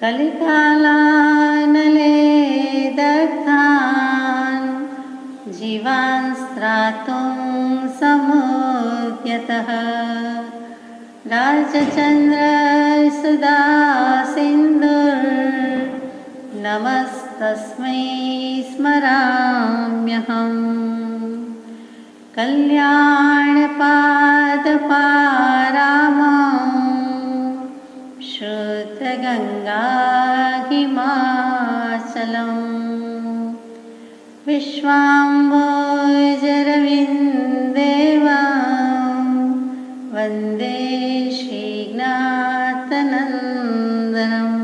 कलिकालानले दग्धान् जीवान् स्त्रातुं समुद्यतः राजचन्द्रसुधा सिन्धुर्नमस्तस्मै स्मराम्यहम् कल्याणपादपारामं शुद्धगङ्गा हिमाचलं विश्वाम्भोजरविन्देवं वन्दे श्रीज्ञातनन्दनम्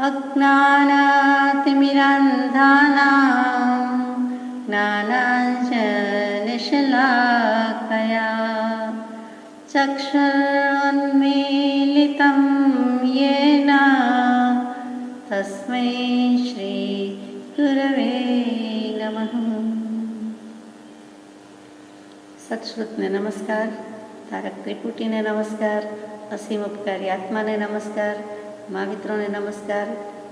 अज्ञानातिमिरान्धानां ज्ञानाञ्जनशलाकया चक्षुरुन्मीलितं येन तस्मै श्रीगुरवे नमः। सत्श्रुतने नमस्कार, तारक त्रिपुटीने नमस्कार, असीम उपकारी आत्माने नमस्कार, महावित्रोने नमस्कार,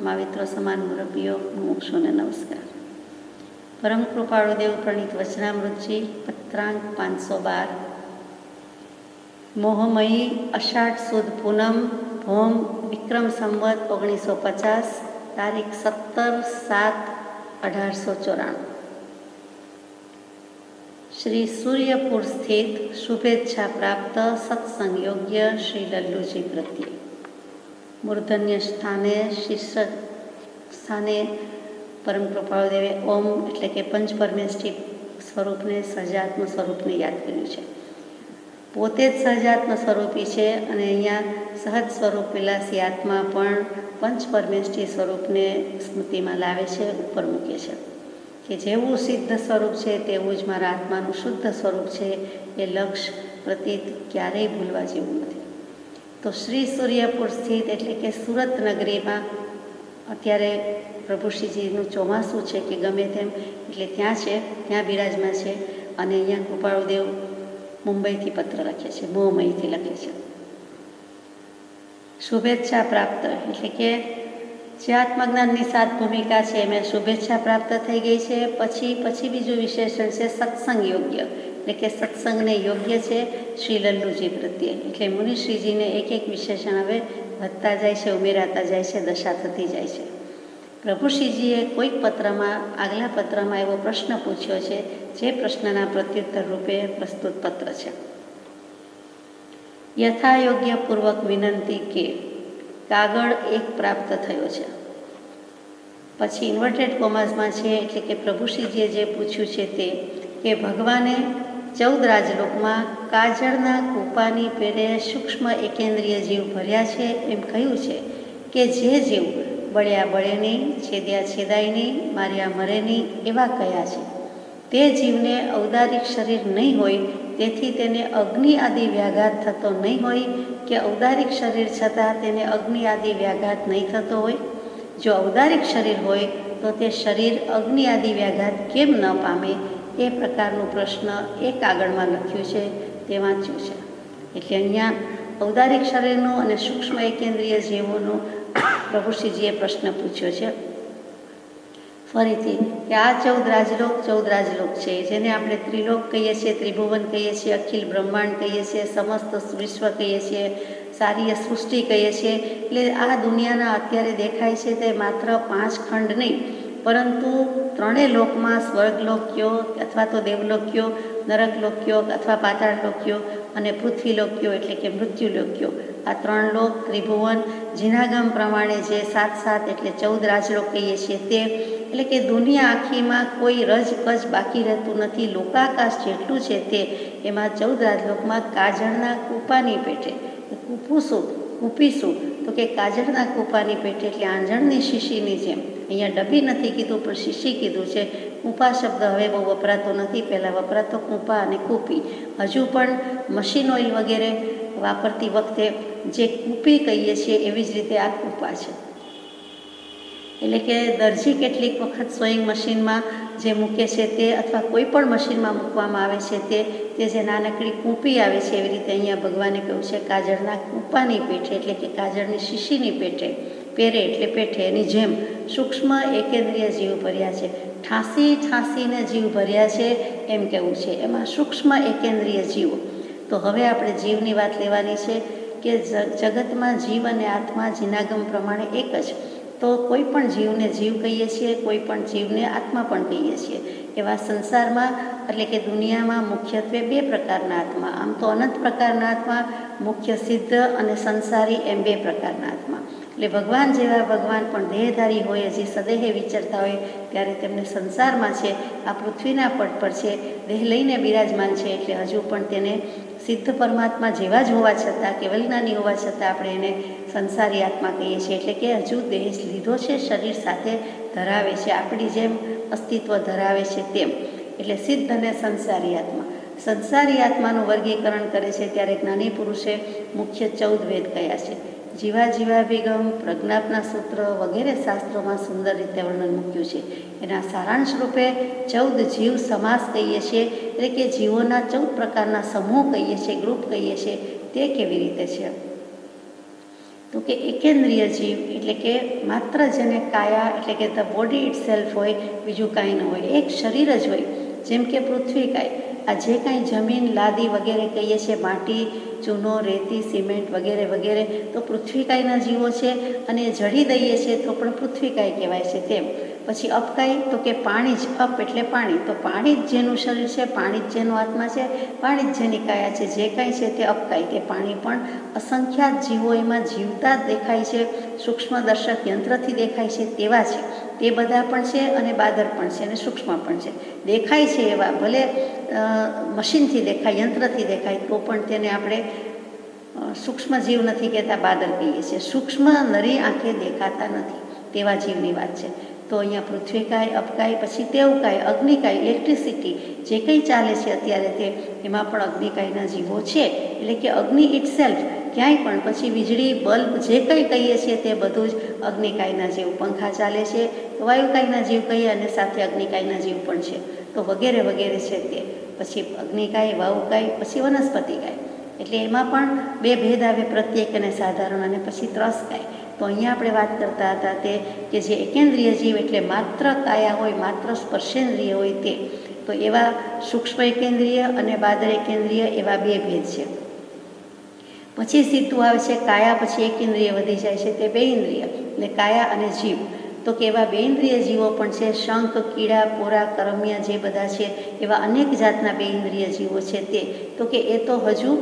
महाविત્રો સમાન મુરબ્બીઓ મુમુક્ષુને નમસ્કાર। પરમ કૃપાળુ દેવ પ્રણીત વચનામૃતજી પત્રાંક 512 મોહમયી અષાઢ સુદ પૂનમ ભોમ વિક્રમ સંવત 1950 તારીખ 17/7/1894 શ્રી સૂર્યપુર સ્થિત શુભેચ્છા પ્રાપ્ત સત્સંગ યોગ્ય શ્રી લલ્લુજી પ્રત્યે મૂર્ધન્ય સ્થાને શીર્ષક સ્થાને પરમ કૃપાળુ દેવે ઓમ એટલે કે પંચપરમેષ્ઠી સ્વરૂપને સહજાત્મ સ્વરૂપને યાદ કર્યું છે। પોતે જ સહજાત્મ સ્વરૂપી છે અને અહીંયા સહજ સ્વરૂપ વિલાસી આત્મા પણ પંચપરમેષ્ઠી સ્વરૂપને સ્મૃતિમાં લાવે છે, ઉપર મૂકે છે કે જેવું સિદ્ધ સ્વરૂપ છે તેવું જ મારા આત્માનું શુદ્ધ સ્વરૂપ છે। એ લક્ષ્ય પ્રતીત ક્યારેય ભૂલવા જેવું નથી। તો શ્રી સૂર્યપુર સ્થિત એટલે કે સુરત નગરીમાં અત્યારે પ્રભુશ્રીજીનું ચોમાસું છે કે ગમે તેમ એટલે ત્યાં છે, ત્યાં બિરાજમાન છે અને અહીંયા કૃપાળુદેવ મુંબઈથી પત્ર લખે છે, મોહમયીથી લખે છે। શુભેચ્છા પ્રાપ્ત એટલે કે જે આત્મજ્ઞાનની સાત ભૂમિકા છે એમાં શુભેચ્છા પ્રાપ્ત થઈ ગઈ છે। પછી બીજું વિશેષણ છે સત્સંગ યોગ્ય એટલે કે સત્સંગને યોગ્ય છે શ્રી લલ્લુજી પ્રત્યે। એટલે મુનિશ્રીજીને એક એક વિશેષણ હવે વધતા જાય છે, ઉમેરાતા જાય છે, દશા થતી જાય છે। પ્રભુશ્રીજીએ કોઈક પત્રમાં, આગલા પત્રમાં એવો પ્રશ્ન પૂછ્યો છે જે પ્રશ્નના પ્રત્યુત્તર રૂપે પ્રસ્તુત પત્ર છે। યથાયોગ્ય પૂર્વક વિનંતી કે કાગળ એક પ્રાપ્ત થયો છે। પછી ઇન્વર્ટેડ કોમાસમાં છે એટલે કે પ્રભુશ્રીજીએ જે પૂછ્યું છે તે કે ભગવાને 14 રાજલોકમાં કાજળના કૂપાની પેરે સૂક્ષ્મ એકેન્દ્રિય જીવ ભર્યા છે એમ કહ્યું છે કે જે જીવ બળ્યા બળે નહીં, છેદ્યા છેદાય નહીં, માર્યા મરે નહીં એવા કયા છે। તે જીવને ઔદારિક શરીર નહીં હોય તેથી તેને અગ્નિ આદિ વ્યાઘાત થતો નહીં હોય કે ઔદારિક શરીર છતાં તેને અગ્નિ આદિ વ્યાઘાત નહીં થતો હોય? જો ઔદારિક શરીર હોય તો તે શરીર અગ્નિ આદિ વ્યાઘાત કેમ ન પામે? એ પ્રકારનું પ્રશ્ન એ કાગળમાં લખ્યું છે તે વાંચ્યું છે। એટલે અહીંયા ઔદારિક શરીરનું અને સૂક્ષ્મ એકેન્દ્રિય જીવોનું પ્રભુશ્રીજીએ પ્રશ્ન પૂછ્યો છે। ફરીથી કે આ 14 રાજલોક છે જેને આપણે ત્રિલોક કહીએ છીએ, ત્રિભુવન કહીએ છીએ, અખિલ બ્રહ્માંડ કહીએ છીએ, સમસ્ત વિશ્વ કહીએ છીએ, સારી સૃષ્ટિ કહીએ છીએ। એટલે આ દુનિયાના અત્યારે દેખાય છે તે માત્ર 5 ખંડ નહીં પરંતુ 3 લોકમાં સ્વર્ગલોક્યો અથવા તો દેવલોક્યો, નરકલોક્યો અથવા પાતાળલોક્યો અને પૃથ્વીલોક્યો એટલે કે મૃત્યુલોક્યો, આ 3 લોક, ત્રિભુવન, જીનાગમ પ્રમાણે જે 7 એટલે 14 રાજલોક કહીએ છીએ તે એટલે કે દુનિયા આખીમાં કોઈ રજ કજ બાકી રહેતું નથી। લોકાકાશ જેટલું છે તે એમાં 14 રાજલોકમાં કાજળના કૂપાની પેટે, કૂપીશું તો કે કાજળના કૂપાની પેટે એટલે આંજણની શીશીની જેમ, અહીંયા ડબ્બી નથી કીધું પણ શીશી કીધું છે। કૂપા શબ્દ હવે બહુ વપરાતો નથી, પહેલાં વપરાતો કૂપા અને કૂપી। હજુ પણ મશીન ઓઇલ વગેરે વાપરતી વખતે જે કૂપી કહીએ છીએ એવી જ રીતે આ કૂપા છે। એટલે કે દરજી કેટલીક વખત સોઈંગ મશીનમાં જે મૂકે છે તે, અથવા કોઈ પણ મશીનમાં મૂકવામાં આવે છે તે જે નાનકડી કૂંપી આવે છે, એવી રીતે અહીંયા ભગવાને કહ્યું છે કાજળના કૂંપાની પેઠે, એટલે કે કાજળની શીશીની પેઠે, પેરે એટલે પેઠે, એની જેમ સૂક્ષ્મ એકેન્દ્રિય જીવ ભર્યા છે. ઠાંસીને જીવ ભર્યા છે એમ કહેવું છે, એમાં સૂક્ષ્મ એકેન્દ્રિય જીવો. તો હવે આપણે જીવની વાત લેવાની છે કે જગતમાં જીવ અને આત્મા જીનાગમ પ્રમાણે એક જ. તો કોઈ પણ જીવને જીવ કહીએ છીએ, કોઈ પણ જીવને આત્મા પણ કહીએ છીએ. એવા સંસારમાં એટલે કે દુનિયામાં મુખ્યત્વે બે પ્રકારના આત્મા, આમ તો અનંત પ્રકારના આત્મા, મુખ્ય સિદ્ધ અને સંસારી એમ બે પ્રકારના આત્મા. એટલે ભગવાન જેવા ભગવાન પણ દેહધારી હોય, હજી સદેહે વિચરતા હોય, ત્યારે તેમને સંસારમાં છે, આ પૃથ્વીના પટ પર છે, દેહ લઈને બિરાજમાન છે. એટલે હજુ પણ તેને સિદ્ધ પરમાત્મા જેવા જ હોવા છતાં, કેવલજ્ઞાની હોવા છતાં આપણે એને સંસારી આત્મા કહીએ છીએ. એટલે કે હજુ દેહ લીધો છે, શરીર સાથે ધરાવે છે, આપણી જેમ અસ્તિત્વ ધરાવે છે તેમ. એટલે સિદ્ધ અને સંસારી આત્મા. સંસારી આત્માનું વર્ગીકરણ કરે છે ત્યારે જ્ઞાની પુરુષે મુખ્ય 14 વેદ કયા છે. જીવાભિગમ, પ્રજ્ઞાપના સૂત્ર વગેરે શાસ્ત્રોમાં સુંદર રીતે વર્ણન મૂક્યું છે. એના સારાંશ રૂપે 14 જીવ સમાસ કહીએ છીએ, એટલે કે જીવોના 14 પ્રકારના સમૂહ કહીએ છીએ, ગ્રુપ કહીએ છીએ. તે કેવી રીતે છે? તો કે એકેન્દ્રિય જીવ એટલે કે માત્ર જેને કાયા એટલે કે ધ બોડી ઇટ સેલ્ફ હોય, બીજું કાંઈ ન હોય, એક શરીર જ હોય. જેમ કે પૃથ્વી કાય, આ જે કાંઈ જમીન, લાદી વગેરે કહીએ છીએ, માટી, ચૂનો, રેતી, સિમેન્ટ વગેરે વગેરે, તો પૃથ્વીકાયના જીવો છે. અને જડી દઈએ છીએ તો પણ પૃથ્વીકાય કહેવાય છે તેમ. પછી અપકાય, તો કે પાણી જ, અપ એટલે પાણી, તો પાણી જ જેનું શરીર છે, પાણી જ જેનો આત્મા છે, પાણી જ જેની કાયા છે, જે કાંઈ છે તે અપકાય. તે પાણી પણ અસંખ્યાત જીવો એમાં જીવતા જ દેખાય છે, સૂક્ષ્મ દર્શક યંત્રથી દેખાય છે તેવા છે. તે બધા પણ છે અને બાદર પણ છે અને સૂક્ષ્મ પણ છે. દેખાય છે એવા, ભલે મશીનથી દેખાય, યંત્રથી દેખાય, તો પણ તેને આપણે સૂક્ષ્મ જીવ નથી કહેતા, બાદર કહીએ છીએ. સૂક્ષ્મ નરી આંખે દેખાતા નથી તેવા જીવની વાત છે. તો અહીંયા પૃથ્વીકાય, અપકાય, પછી તેવકાય, અગ્નિકાય, ઇલેક્ટ્રિસિટી જે કંઈ ચાલે છે અત્યારે તે, એમાં પણ અગ્નિકાયના જીવો છે. એટલે કે અગ્નિ ઇટ સેલ્ફ ક્યાંય પણ, પછી વીજળી, બલ્બ જે કંઈ કહીએ છીએ તે બધું જ અગ્નિકાયના જીવ. પંખા ચાલે છે તો વાયુકાયના જીવ કહીએ, અને સાથે અગ્નિકાયના જીવ પણ છે. તો વગેરે વગેરે છે તે. પછી અગ્નિકાય, વાયુકાય, પછી વનસ્પતિકાય. એટલે એમાં પણ બે ભેદ આવે, પ્રત્યેક અને સાધારણ, અને પછી ત્રસકાય. તો અહીંયા આપણે વાત કરતા હતા તે કે જે એકેન્દ્રિય જીવ એટલે માત્ર કાયા હોય, માત્ર સ્પર્શેન્દ્રિય હોય તે. તો એવા સૂક્ષ્મ એકેન્દ્રિય અને બાદર એકેન્દ્રિય એવા બે ભેદ છે. પછી સીધું આવે છે કાયા, પછી એકેન્દ્રિય વધી જાય છે તે બે ઇન્દ્રિય, એટલે કાયા અને જીવ. તો કે એવા બે ઇન્દ્રિય જીવો પણ છે. શંખ, કીડા, પોરા, કરમ્ય જે બધા છે, એવા અનેક જાતના બે ઇન્દ્રિય જીવો છે તે. તો કે એ તો હજુ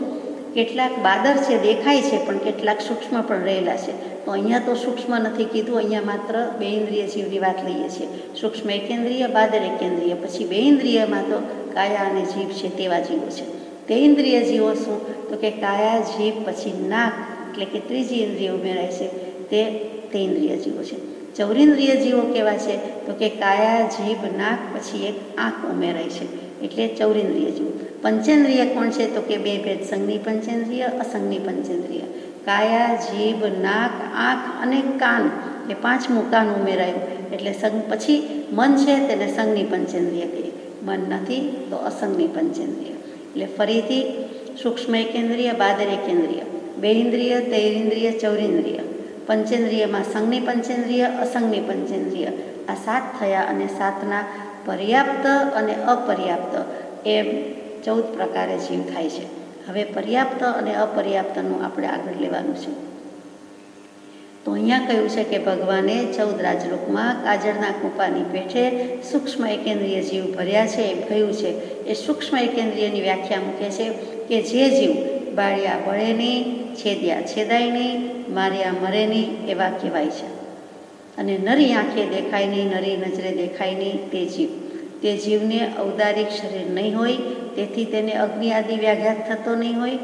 કેટલાક બાદર છે, દેખાય છે, પણ કેટલાક સૂક્ષ્મ પણ રહેલા છે. તો અહીંયા તો સૂક્ષ્મ નથી કીધું, અહીંયા માત્ર બે ઇન્દ્રિય જીવની વાત લઈએ છીએ. સૂક્ષ્મ એકેન્દ્રિય, બાદર એકેન્દ્રિય. પછી બે ઇન્દ્રિયમાં તો કાયા અને જીભ છે તેવા જીવો છે. તે ઇન્દ્રિય જીવો શું? તો કે કાયા, જીભ, પછી નાક, એટલે કે ત્રીજી ઇન્દ્રિય ઉમેરાય છે તે ઇન્દ્રિય જીવો છે. ચૌરિન્દ્રિય જીવો કેવા છે? તો કે કાયા, જીભ, નાક, પછી એક આંખ ઉમેરાય છે, એટલે ચૌરિન્દ્રિય જીવો. પંચેન્દ્રિય કોણ છે? તો કે બે ભેદ, સંજ્ઞી પંચેન્દ્રિય, અસંજ્ઞી પંચેન્દ્રિય. કાયા, જીભ, નાક, આંખ અને કાન, એ પાંચમું કાન ઉમેરાયું, એટલે પછી મન છે તેને સંજ્ઞી પંચેન્દ્રિય કહીએ. મન નથી તો અસંજ્ઞી પંચેન્દ્રિય. એટલે ફરીથી સૂક્ષ્મ એકેન્દ્રિય, બાદર એકેન્દ્રિય, બે ઇન્દ્રિય, તૈરિન્દ્રિય, ચૌરિન્દ્રિય. પંચેન્દ્રિયમાં સંજ્ઞી પંચેન્દ્રિય, અસંજ્ઞી પંચેન્દ્રિય, આ 7 થયા. અને 7ના પર્યાપ્ત અને અપર્યાપ્ત એમ 14 પ્રકારે જીવ થાય છે. હવે પર્યાપ્ત અને અપર્યાપ્તનું આપણે આગળ લેવાનું છે. તો અહીંયા કહ્યું છે કે ભગવાને 14 રાજલોકમાં કાજળના કૂંપાની પેઠે સૂક્ષ્મ એકેન્દ્રિય જીવ ભર્યા છે એમ કહ્યું છે. એ સૂક્ષ્મ એકેન્દ્રિયની વ્યાખ્યા મૂકે છે કે જે જીવ બાળ્યા બળે નહીં, છેદ્યા છેદાય નહીં, માર્યા મરે નહીં એવા કહેવાય છે. અને નરી આંખે દેખાય નહીં, નરી નજરે દેખાય નહીં તે જીવ. તે જીવને ઔદારિક શરીર નહીં હોય, તેથી તેને અગ્નિ આદિ વ્યાઘાત થતો નહીં હોય,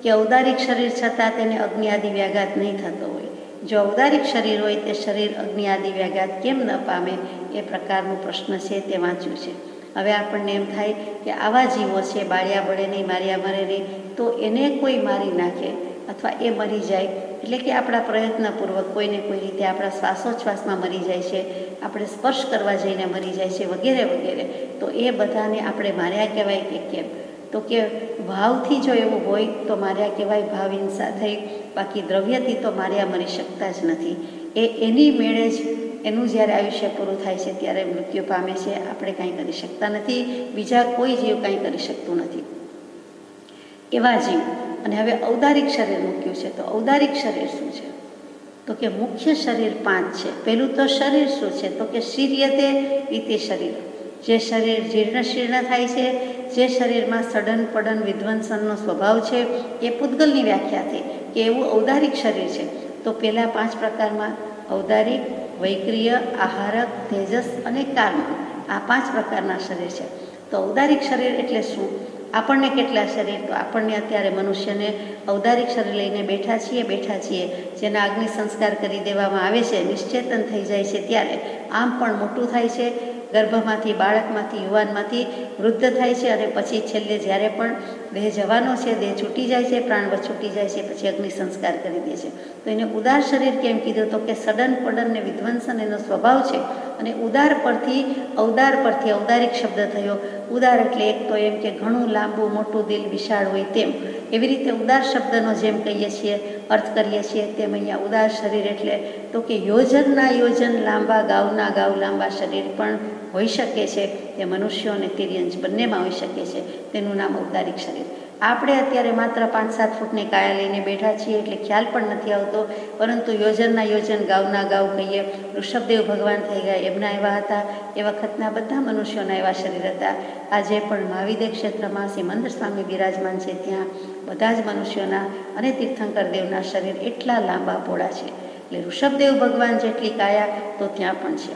કે ઔદારિક શરીર છતાં તેને અગ્નિ આદિ વ્યાઘાત નહીં થતો હોય. જો ઔદારિક શરીર હોય તે શરીર અગ્નિ આદિ વ્યાઘાત કેમ ન પામે, એ પ્રકારનો પ્રશ્ન છે તે વાંચ્યું છે. હવે આપણને એમ થાય કે આવા જીવો છે, બાળ્યા બળે નહીં, માર્યા મરે નહીં, તો એને કોઈ મારી નાખે અથવા એ મરી જાય એટલે કે આપણા પ્રયત્નપૂર્વક કોઈને કોઈ રીતે આપણા શ્વાસોચ્છ્વાસમાં મરી જાય છે, આપણે સ્પર્શ કરવા જઈને મરી જાય છે, વગેરે વગેરે. તો એ બધાને આપણે માર્યા કહેવાય કે કેમ? તો કે ભાવથી જો એવું હોય તો માર્યા કહેવાય, ભાવ હિંસા થઈ. બાકી દ્રવ્યથી તો માર્યા મરી શકતા જ નથી. એની મેળે જ એનું જ્યારે આયુષ્ય પૂરું થાય છે ત્યારે મૃત્યુ પામે છે. આપણે કાંઈ કરી શકતા નથી, બીજા કોઈ જીવ કાંઈ કરી શકતું નથી એવા જીવ. અને હવે ઔદારિક શરીર મૂક્યું છે. તો ઔદારિક શરીર શું છે? તો કે મુખ્ય શરીર 5 છે. પહેલું તો શરીર શું છે? તો કે શીર્યતે ઇતિ શરીર. જે શરીર જીર્ણ શીર્ણ થાય છે, જે શરીરમાં સડન પડન વિધ્વંસનનો સ્વભાવ છે, એ પૂતગલની વ્યાખ્યાથી કે એવું ઔદારિક શરીર છે. તો પહેલાં 5 પ્રકારમાં ઔદારિક, વૈક્રિય, આહારક, તેજસ અને કાર્મ, આ 5 પ્રકારના શરીર છે. તો ઔદારિક શરીર એટલે શું? આપણને કેટલા શરીર? તો આપણને અત્યારે મનુષ્યને ઔદારિક શરીર લઈને બેઠા છીએ, જેના અગ્નિ સંસ્કાર કરી દેવામાં આવે છે, નિશ્ચેતન થઈ જાય છે ત્યારે આમ પણ મોટું થાય છે, ગર્ભમાંથી, બાળકમાંથી, યુવાનમાંથી વૃદ્ધ થાય છે, અને પછી છેલ્લે જ્યારે પણ દેહ જવાનો છે, દેહ છૂટી જાય છે, પ્રાણવત છૂટી જાય છે, પછી અગ્નિ સંસ્કાર કરી દે છે. તો એને ઉદાર શરીર કેમ કીધું? તો કે સડન પડન ને વિધ્વંસન એનો સ્વભાવ છે. અને ઉદાર પરથી ઔદારિક શબ્દ થયો. ઉદાર એટલે એક તો એમ કે ઘણું લાંબુ મોટું દિલ વિશાળ હોય તેમ, એવી રીતે ઉદાર શબ્દનો જેમ કહીએ છીએ, અર્થ કરીએ છીએ, તેમ અહીંયા ઉદાર શરીર એટલે તો કે યોજનના યોજન લાંબા, ગાઉના ગાઉ લાંબા શરીર પણ હોઈ શકે છે. તે મનુષ્યો અને તિર્યંજ બંનેમાં હોઈ શકે છે. તેનું નામ ઔદારિક શરીર. આપણે અત્યારે માત્ર 5-7 ફૂટની કાયા લઈને બેઠા છીએ એટલે ખ્યાલ પણ નથી આવતો, પરંતુ યોજનના યોજન, ગાઉના ગાઉ કહીએ. ઋષભદેવ ભગવાન થઈ ગયા, એમના એવા હતા. એ વખતના બધા મનુષ્યોના એવા શરીર હતા. આજે પણ મહાવિદ્ય ક્ષેત્રમાં સિમંદર સ્વામી બિરાજમાન છે, ત્યાં બધા જ મનુષ્યોના અને તીર્થંકર દેવના શરીર એટલા લાંબા પહોળા છે. એટલે ઋષભદેવ ભગવાન જેટલી કાયા તો ત્યાં પણ છે.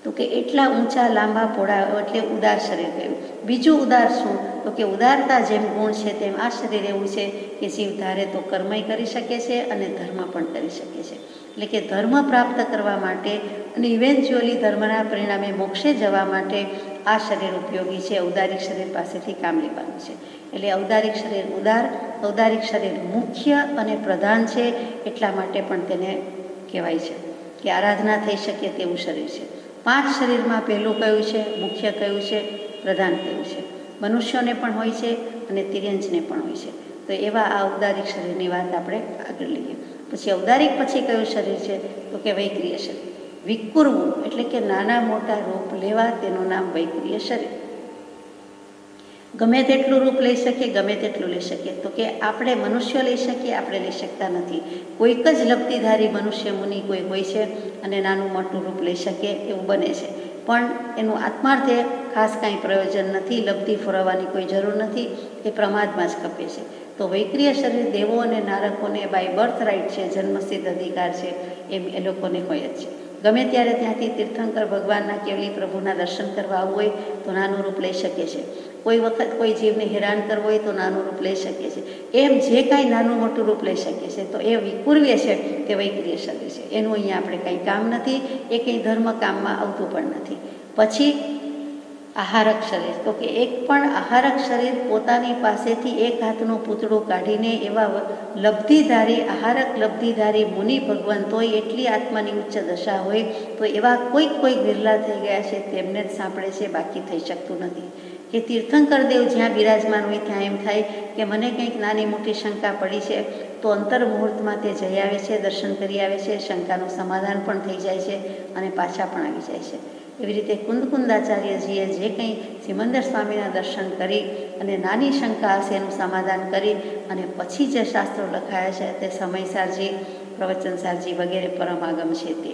તો કે એટલા ઊંચા લાંબા પહોળા એટલે ઉદાર શરીર કહ્યું. બીજું ઉદાર શું? તો કે ઉદારતા જેમ ગુણ છે તેમ આ શરીર એવું છે કે જીવ ધારે તો કર્મય કરી શકે છે અને ધર્મ પણ કરી શકે છે. એટલે કે ધર્મ પ્રાપ્ત કરવા માટે અને ઇવેન્ચ્યુઅલી ધર્મના પરિણામે મોક્ષે જવા માટે આ શરીર ઉપયોગી છે. ઔદારિક શરીર પાસેથી કામ લેવાનું છે. એટલે ઔદારિક શરીર ઉદાર, ઔદારિક શરીર મુખ્ય અને પ્રધાન છે. એટલા માટે પણ તેને કહેવાય છે કે આરાધના થઈ શકે તેવું શરીર છે. 5 શરીરમાં પહેલું કયું છે? મુખ્ય કયું છે? પ્રધાન કયું છે? મનુષ્યોને પણ હોય છે અને તિર્યંજને પણ હોય છે. તો એવા આ ઔદારિક શરીરની વાત આપણે આગળ લઈએ. પછી ઔદારિક પછી કયું શરીર છે? તો કે વૈક્રિય શરીર. વિકુરવું એટલે કે નાના મોટા રૂપ લેવા, તેનું નામ વૈક્રિય શરીર. ગમે તેટલું રૂપ લઈ શકીએ, ગમે તેટલું લઈ શકીએ. તો કે આપણે મનુષ્ય લઈ શકીએ, આપણે લઈ શકતા નથી. કોઈક જ લબ્ધિધારી મનુષ્ય મુનિ કોઈ હોય છે અને નાનું મોટું રૂપ લઈ શકે એવું બને છે, પણ એનું આત્માર્થે ખાસ કાંઈ પ્રયોજન નથી. લબ્ધિ ફરવાની કોઈ જરૂર નથી, એ પ્રમાદમાં જ ખપે છે. તો વૈક્રિય શરીર દેવો અને નારકોને બાય બર્થ રાઇટ છે, જન્મસિદ્ધ અધિકાર છે, એમ એ લોકોને હોય જ છે. ગમે ત્યારે ત્યાંથી તીર્થંકર ભગવાનના કેવલી પ્રભુના દર્શન કરવા આવવું હોય તો નાનું રૂપ લઈ શકે છે. કોઈ વખત કોઈ જીવને હેરાન કરવું હોય તો નાનું રૂપ લઈ શકે છે. એમ જે કાંઈ નાનું મોટું રૂપ લઈ શકે છે, તો એ વિકુર્વ્ય છે, તે વૈક્રિય શરીર છે. એનું અહીંયા આપણે કંઈ કામ નથી, એ કંઈ ધર્મ કામમાં આવતું પણ નથી. પછી આહારક શરીર. તો કે એક પણ આહારક શરીર પોતાની પાસેથી એક હાથનું પૂતળું કાઢીને એવા લબ્ધિધારી, આહારક લબ્ધિધારી મુનિ ભગવંતોય એટલી આત્માની ઉચ્ચ દશા હોય તો એવા કોઈક વિરલા થઈ ગયા છે, તેમને જ સાંભળે છે, બાકી થઈ શકતું નથી. કે તીર્થંકર દેવ જ્યાં બિરાજમાન હોય ત્યાં એમ થાય કે મને કંઈક નાની મોટી શંકા પડી છે, તો અંતર મુહૂર્તમાં તે જઈ આવે છે, દર્શન કરી આવે છે, શંકાનું સમાધાન પણ થઈ જાય છે અને પાછા પણ આવી જાય છે. એવી રીતે કુંદકુંદાચાર્યજીએ જે કંઈ સિમંદર સ્વામીના દર્શન કરી અને નાની શંકા હશે એનું સમાધાન કરી અને પછી જે શાસ્ત્રો લખાયા છે તે સમયસારજી, પ્રવચનસારજી વગેરે પરમાગમ છે તે.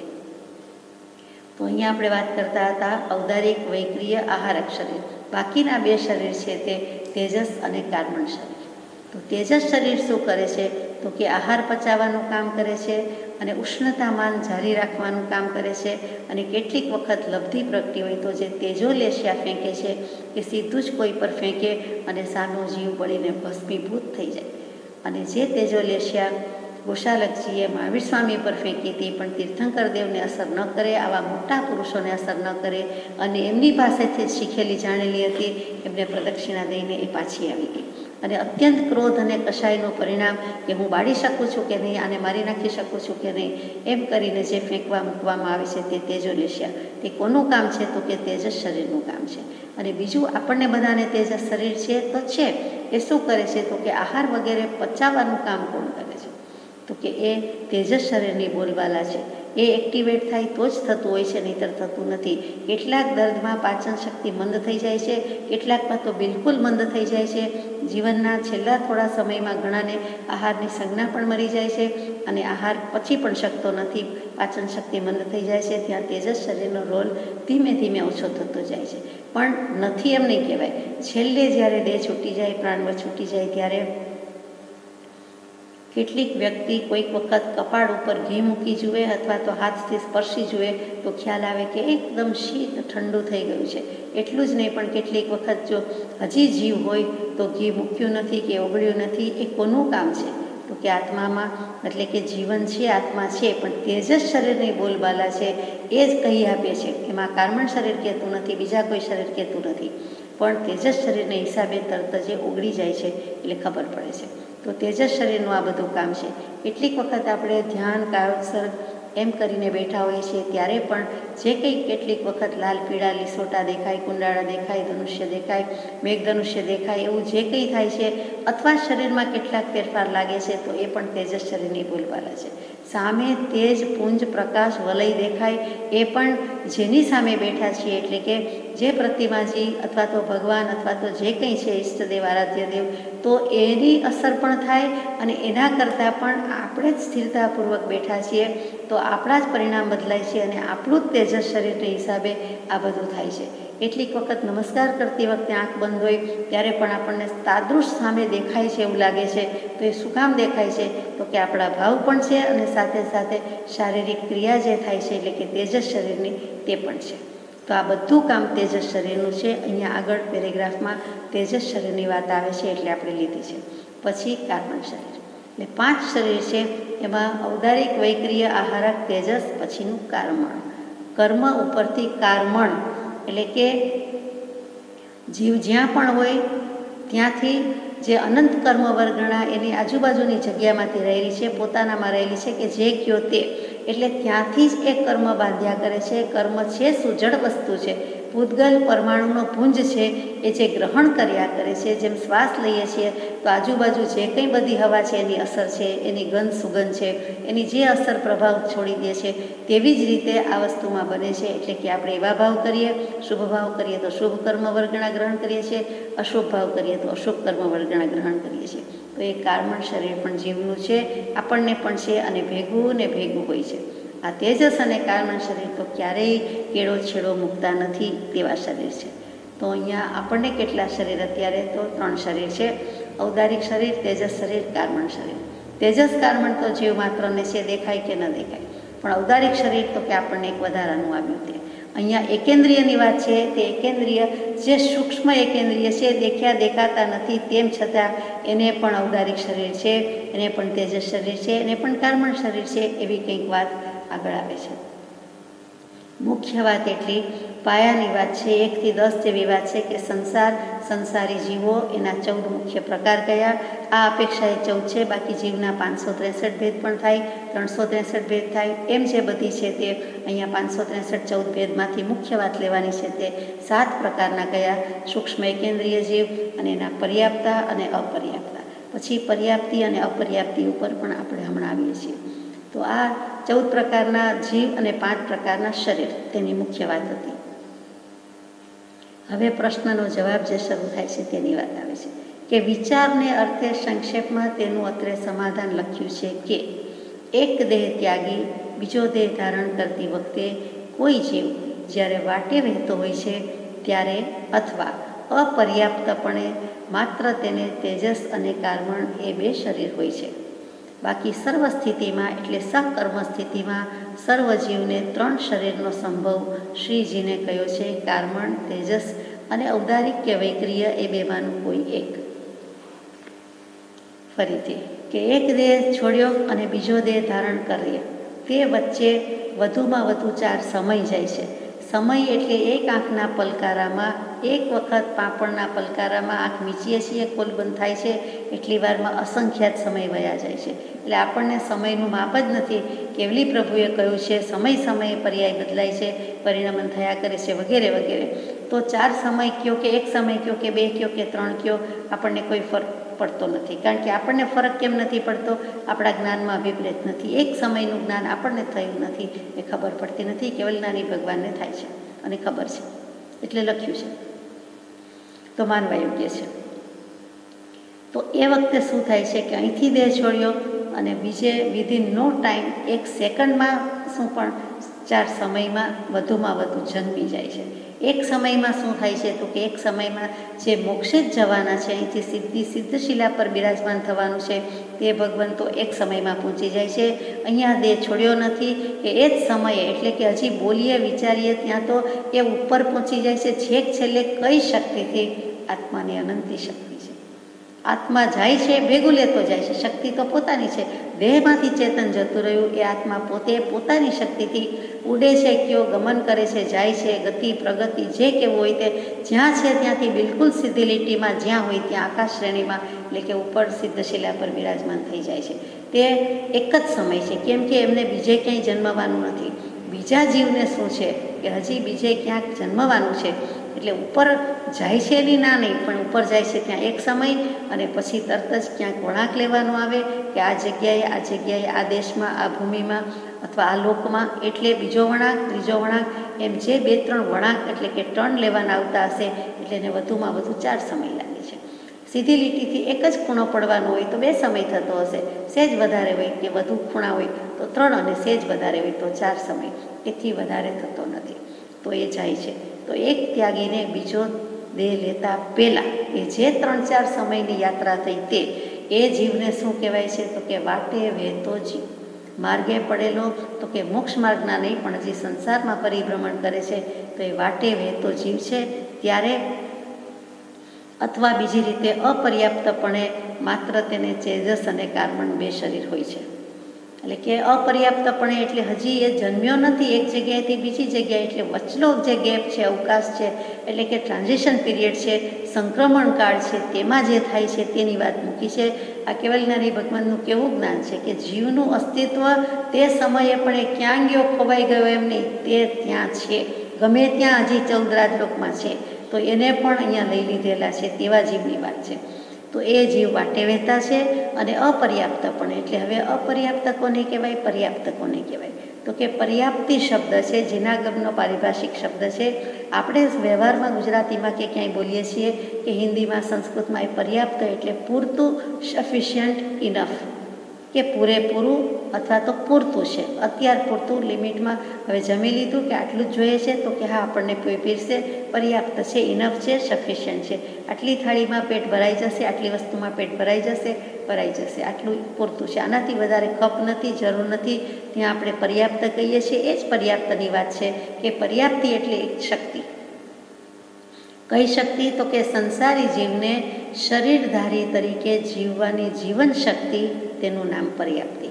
તો અહીંયા આપણે વાત કરતા હતા ઔદારિક, વૈક્રિય, આહારક શરીર. બાકીના 2 શરીર છે તે તેજસ અને કાર્બન શરીર. તો તેજસ શરીર શું કરે છે? તો કે આહાર પચાવવાનું કામ કરે છે અને ઉષ્ણતામાન જારી રાખવાનું કામ કરે છે. અને કેટલીક વખત લબ્ધિ પ્રગટી હોય તો જે તેજોલેશિયા ફેંકે છે એ સીધું જ કોઈ પર ફેંકે અને સાનો જીવ બળીને ભસ્મીભૂત થઈ જાય. અને જે તેજોલેશિયા ગોશાલકજીએ મહાવીર સ્વામી પર ફેંકી હતી પણ તીર્થંકર દેવને અસર ન કરે, આવા મોટા પુરુષોને અસર ન કરે, અને એમની પાસેથી જ શીખેલી જાણેલી હતી, એમને પ્રદક્ષિણા દઈને એ પાછી આવી ગઈ. અને અત્યંત ક્રોધ અને કશાયનું પરિણામ કે હું બાળી શકું છું કે નહીં, આને મારી નાખી શકું છું કે નહીં, એમ કરીને જે ફેંકવા મૂકવામાં આવે છે તે તેજોલેશિયા. તે કોનું કામ છે? તો કે તેજસ શરીરનું કામ છે. અને બીજું, આપણને બધાને તેજસ શરીર છે તો છે, એ શું કરે છે? તો કે આહાર વગેરે પચાવવાનું કામ કોણ કરે છે? તો કે એ તેજસ શરીરની બોલબાલા છે. એ એક્ટિવેટ થાય તો જ થતું હોય છે, નહીંતર થતું નથી. કેટલાક દર્દમાં પાચન શક્તિ મંદ થઈ જાય છે, કેટલાકમાં તો બિલકુલ મંદ થઈ જાય છે. જીવનના છેલ્લા થોડા સમયમાં ઘણાને આહારની સંજ્ઞા પણ મરી જાય છે અને આહાર પછી પણ શકતો નથી, પાચન શક્તિ મંદ થઈ જાય છે. ત્યાં તેજસ શરીરનો રોલ ધીમે ધીમે ઓછો થતો જાય છે. પણ નથી એમ નહીં કહેવાય. છેલ્લે જ્યારે દેહ છૂટી જાય, પ્રાણવર છૂટી જાય, ત્યારે કેટલીક વ્યક્તિ કોઈક વખત કપાળ ઉપર ઘી મૂકી જુએ અથવા તો હાથથી સ્પર્શી જુએ તો ખ્યાલ આવે કે એકદમ શીત ઠંડુ થઈ ગયું છે. એટલું જ નહીં, પણ કેટલીક વખત જો હજી જીવ હોય તો ઘી મૂક્યું નથી કે ઓગળ્યું નથી. એ કોનું કામ છે? તો કે આત્મામાં, એટલે કે જીવન છે, આત્મા છે, પણ તેજસ શરીરની બોલબાલા છે એ જ કહી આપે છે. એમાં કાર્બન શરીર કહેતું નથી, બીજા કોઈ શરીર કહેતું નથી, પણ તેજસ શરીરને હિસાબે તરત જ ઉગડી જાય છે એટલે ખબર પડે છે. તો તેજસ શરીરનું આ બધું કામ છે. કેટલીક વખત આપણે ધ્યાન કાયોત્સર એમ કરીને બેઠા હોઈએ છીએ ત્યારે પણ જે કંઈ કેટલીક વખત લાલ પીળા લીસોટા દેખાય, કુંડાળા દેખાય, ધનુષ્ય દેખાય, મેઘધનુષ્ય દેખાય, એવું જે કંઈ થાય છે, અથવા શરીરમાં કેટલાક ફેરફાર લાગે છે, તો એ પણ તેજસ શરીરની બોલબાલા છે. સામે તેજ પુંજ પ્રકાશ વલય દેખાય, એ પણ જેની સામે બેઠા છીએ, એટલે કે જે પ્રતિમાજી અથવા તો ભગવાન અથવા તો જે કંઈ છે, ઈષ્ટદેવ, આરાધ્યદેવ, તો એની અસર પણ થાય. અને એના કરતાં પણ આપણે જ સ્થિરતાપૂર્વક બેઠા છીએ તો આપણા જ પરિણામ બદલાય છે અને આપણું જ તેજસ શરીરના હિસાબે આ બધું થાય છે. કેટલીક વખત નમસ્કાર કરતી વખતે આંખ બંધ હોય ત્યારે પણ આપણને તાદૃશ સામે દેખાય છે એવું લાગે છે. તો એ શું કામ દેખાય છે? તો કે આપણા ભાવ પણ છે અને સાથે સાથે શારીરિક ક્રિયા જે થાય છે, એટલે કે તેજસ શરીરની, તે પણ છે. તો આ બધું કામ તેજસ શરીરનું છે. અહીંયા આગળ પેરેગ્રાફમાં તેજસ શરીરની વાત આવે છે એટલે આપણે લીધી છે. પછી કાર્બન શરીર, એટલે 5 શરીર છે. એમાં ઔદારિક, વૈક્રિય, આહારક, તેજસ, પછીનું કર્મણ. કર્મ ઉપરથી કાર્મણ, એટલે કે જીવ જ્યાં પણ હોય ત્યાંથી જે અનંત કર્મ વર્ગણા એની આજુબાજુની જગ્યામાંથી રહેલી છે, પોતાનામાં રહેલી છે, કે જે કયો તે, એટલે ત્યાંથી જ એ કર્મ બાંધ્યા કરે છે. કર્મ છે શું? જડ વસ્તુ છે. પૂતગલ પરમાણુનો પુંજ છે એ જે ગ્રહણ કર્યા કરે છે. જેમ શ્વાસ લઈએ છીએ તો આજુબાજુ જે કંઈ બધી હવા છે એની અસર છે, એની ગંધ સુગંધ છે, એની જે અસર પ્રભાવ છોડી દે છે, તેવી જ રીતે આ વસ્તુમાં બને છે. એટલે કે આપણે એવા ભાવ કરીએ, શુભ ભાવ કરીએ તો શુભ કર્મ વર્ગણા ગ્રહણ કરીએ છીએ, અશુભ ભાવ કરીએ તો અશુભ કર્મ વર્ગણા ગ્રહણ કરીએ છીએ. તો એ કાર્બન શરીર પણ જીવનું છે, આપણને પણ છે અને ભેગું ને ભેગું હોય છે. આ તેજસ અને કાર્બન શરીર તો ક્યારેય કેળો છેડો મૂકતા નથી તેવા શરીર છે. તો અહીંયા આપણને કેટલા શરીર અત્યારે? તો 3 શરીર છે. ઔદારિક શરીર, તેજસ શરીર, કાર્બન શરીર. તેજસ કાર્બન તો જીવ માત્રને છે, દેખાય કે ન દેખાય, પણ ઔદારિક શરીર તો કે આપણને એક વધારાનું આવ્યું. તે અહીંયા એકેન્દ્રિયની વાત છે. તે એકેન્દ્રિય જે સૂક્ષ્મ એકેન્દ્રિય છે, દેખ્યા દેખાતા નથી, તેમ છતાં એને પણ ઔદારિક શરીર છે, એને પણ તેજસ શરીર છે, એને પણ કાર્બન શરીર છે, એવી કંઈક વાત આગળ આવે છે. મુખ્ય વાત એટલી પાયાની વાત છે, 1 થી 10 જેવી વાત છે કે સંસાર, સંસારી જીવો, એના 14 મુખ્ય પ્રકાર કયા? આ અપેક્ષાએ 14 છે. બાકી જીવના 563 ભેદ પણ થાય, 363 ભેદ થાય. એમ જે બધી છે તે અહીંયા 563 14 ભેદમાંથી મુખ્ય વાત લેવાની છે તે 7 પ્રકારના કયા? સૂક્ષ્મ એકેન્દ્રિય જીવ અને એના પર્યાપ્તા અને અપર્યાપ્તા. પછી પર્યાપ્તિ અને અપર્યાપ્તિ ઉપર પણ આપણે હમણાં આવીએ છીએ. તો આ 14 પ્રકારના જીવ અને 5 પ્રકારના શરીર, તેની મુખ્ય વાત હતી. હવે પ્રશ્નનો જવાબ જે શરૂ થાય છે તેની વાત આવે છે કે વિચારને અર્થે સંક્ષેપમાં તેનું અત્રે સમાધાન લખ્યું છે કે એક દેહ ત્યાગી બીજો દેહ ધારણ કરતી વખતે કોઈ જીવ જ્યારે વાટે વહેતો હોય છે ત્યારે અથવા અપર્યાપ્તપણે માત્ર તેને તેજસ અને કાર્બન એ 2 શરીર હોય છે. બાકી સર્વ સ્થિતિમાં, એટલે સકર્મ સ્થિતિમાં સર્વ જીવને 3 શરીરનો સંભવ શ્રીજીને કયો છે, કાર્બન, તેજસ અને ઔદારિક કે વૈક્રિય, એ 2માંનું કોઈ એક. ફરીથી કે એક દેહ છોડ્યો અને બીજો દેહ ધારણ કરીએ, તે વચ્ચે વધુમાં વધુ 4 સમય જાય છે. સમય એટલે એક આંખના પલકારામાં એક વખત પાપણના પલકારામાં આંખ મીચીએ છીએ, કોલ બંધ થાય છે, એટલી વારમાં અસંખ્યાત સમય વયા જાય છે. એટલે આપણને સમયનું માપ જ નથી. કેવલી પ્રભુએ કહ્યું છે સમય સમયે પર્યાય બદલાય છે, પરિણમન થયા કરે છે, વગેરે વગેરે. તો 4 સમય કયો કે 1 સમય કયો કે 2 કયો કે 3 કયો, આપણને કોઈ ફરક પડતો નથી. કારણ કે આપણને ફરક કેમ નથી પડતો? આપણા જ્ઞાનમાં અભિપ્રેત નથી. એક સમયનું જ્ઞાન આપણને થયું નથી, એ ખબર પડતી નથી. કેવલ જ્ઞાની ભગવાનને થાય છે અને ખબર છે, એટલે લખ્યું છે, તો માનવા યોગ્ય છે. તો એ વખતે શું થાય છે કે અહીંથી દેહ છોડ્યો અને બીજે વિધિન નો ટાઈમ, 1 સેકન્ડમાં શું પણ 4 સમયમાં વધુમાં વધુ જન્મી જાય છે. એક સમયમાં શું થાય છે તો કે એક સમયમાં જે મોક્ષે જ જવાના છે, અહીંથી સિદ્ધશિલા પર બિરાજમાન થવાનું છે, તે ભગવાન તો એક સમયમાં પહોંચી જાય છે. અહીંયા દેહ છોડ્યો નથી કે એ જ સમયે, એટલે કે હજી બોલીએ વિચારીએ ત્યાં તો એ ઉપર પહોંચી જાય છે. છેક છેલ્લે કઈ શક્તિથી? આત્માની અનંતી શક્તિ છે. આત્મા જાય છે, ભેગું લેતો જાય છે. શક્તિ તો પોતાની છે. દેહમાંથી ચેતન જતું રહ્યું એ આત્મા પોતે પોતાની શક્તિથી ઉડે છે, કયો ગમન કરે છે, જાય છે, ગતિ પ્રગતિ જે કેવું હોય તે, જ્યાં છે ત્યાંથી બિલકુલ સીધી લીટીમાં, જ્યાં હોય ત્યાં આકાશ શ્રેણીમાં, એટલે કે ઉપર સિદ્ધશિલા પર બિરાજમાન થઈ જાય છે. તે એક જ સમય છે, કેમ કે એમને બીજે ક્યાંય જન્મવાનું નથી. બીજા જીવને શું છે કે હજી બીજે ક્યાંક જન્મવાનું છે, એટલે ઉપર જાય છે એની ના નહીં, પણ ઉપર જાય છે ત્યાં એક સમય અને પછી તરત જ ક્યાંક વળાંક લેવાનો આવે કે આ જગ્યાએ, આ દેશમાં, આ ભૂમિમાં અથવા આ લોકમાં, એટલે બીજો વળાંક, ત્રીજો વળાંક, એમ જે 2-3 વળાંક એટલે કે ટર્ન લેવાના આવતા હશે, એટલે એને વધુમાં વધુ 4 સમય લાગે છે. સીધી લીટીથી એક જ ખૂણો પડવાનો હોય તો 2 સમય થતો હશે, સેજ વધારે હોય કે વધુ ખૂણા હોય તો 3, અને સેજ વધારે હોય તો 4 સમય, એથી વધારે થતો નથી. તો એ જાય છે. તો એક ત્યાગીને બીજો દેહ લેતા પહેલાં એ જે 3-4 સમયની યાત્રા થઈ, તે એ જીવને શું કહેવાય છે તો કે વાટે વહેતો જીવ. માર્ગે પડેલો તો કે મોક્ષ માર્ગના નહીં, પણ હજી સંસારમાં પરિભ્રમણ કરે છે, તો એ વાટે વહેતો જીવ છે. ત્યારે અથવા બીજી રીતે અપર્યાપ્તપણે માત્ર તેને ચેજસ અને કાર્બન 2 શરીર હોય છે. એટલે કે અપર્યાપ્તપણે એટલે હજી એ જન્મ્યો નથી એક જગ્યાએથી બીજી જગ્યાએ, એટલે વચલો જે ગેપ છે, અવકાશ છે, એટલે કે ટ્રાન્ઝિશન પીરિયડ છે, સંક્રમણ કાળ છે, તેમાં જે થાય છે તેની વાત મૂકી છે. આ કેવલ જ્ઞાની ભગવાનનું કેવું જ્ઞાન છે કે જીવનું અસ્તિત્વ તે સમયે પણ એ ક્યાં ગયો, ખોવાઈ ગયો એમ નહીં, તે ત્યાં છે, ગમે ત્યાં હજી 14 રાજલોકમાં છે, તો એને પણ અહીંયા લઈ લીધેલા છે, તેવા જીવની વાત છે. તો એ જીવ વાટે વહેતા છે અને અપર્યાપ્તપણે, એટલે હવે અપર્યાપ્ત કોને કહેવાય, પર્યાપ્ત કોને કહેવાય? તો કે પર્યાપ્તિ શબ્દ છે, જીનાગમનો પારિભાષિક શબ્દ છે. આપણે વ્યવહારમાં ગુજરાતીમાં કે ક્યાંય બોલીએ છીએ કે હિન્દીમાં, સંસ્કૃતમાં એ પર્યાપ્ત એટલે પૂરતું, સફિશિયન્ટ, ઇનફ, કે પૂરેપૂરું અથવા તો પૂરતું છે, અત્યાર પૂરતું, લિમિટમાં. હવે જમી લીધું કે આટલું જ જોઈએ છે તો કે હા આપણને પીરસે, પર્યાપ્ત છે, ઇનફ છે, સફિશિયન્ટ છે. આટલી થાળીમાં પેટ ભરાઈ જશે, આટલી વસ્તુમાં પેટ ભરાઈ જશે, આટલું પૂરતું છે, આનાથી વધારે કપ નથી, જરૂર નથી, ત્યાં આપણે પર્યાપ્ત કહીએ છીએ. એ જ પર્યાપ્તની વાત છે કે પર્યાપ્તિ એટલે એક શક્તિ. કઈ શક્તિ? તો કે સંસારી જીવને શરીરધારી તરીકે જીવવાની જીવન શક્તિ, તેનું નામ પર્યાપ્તિ.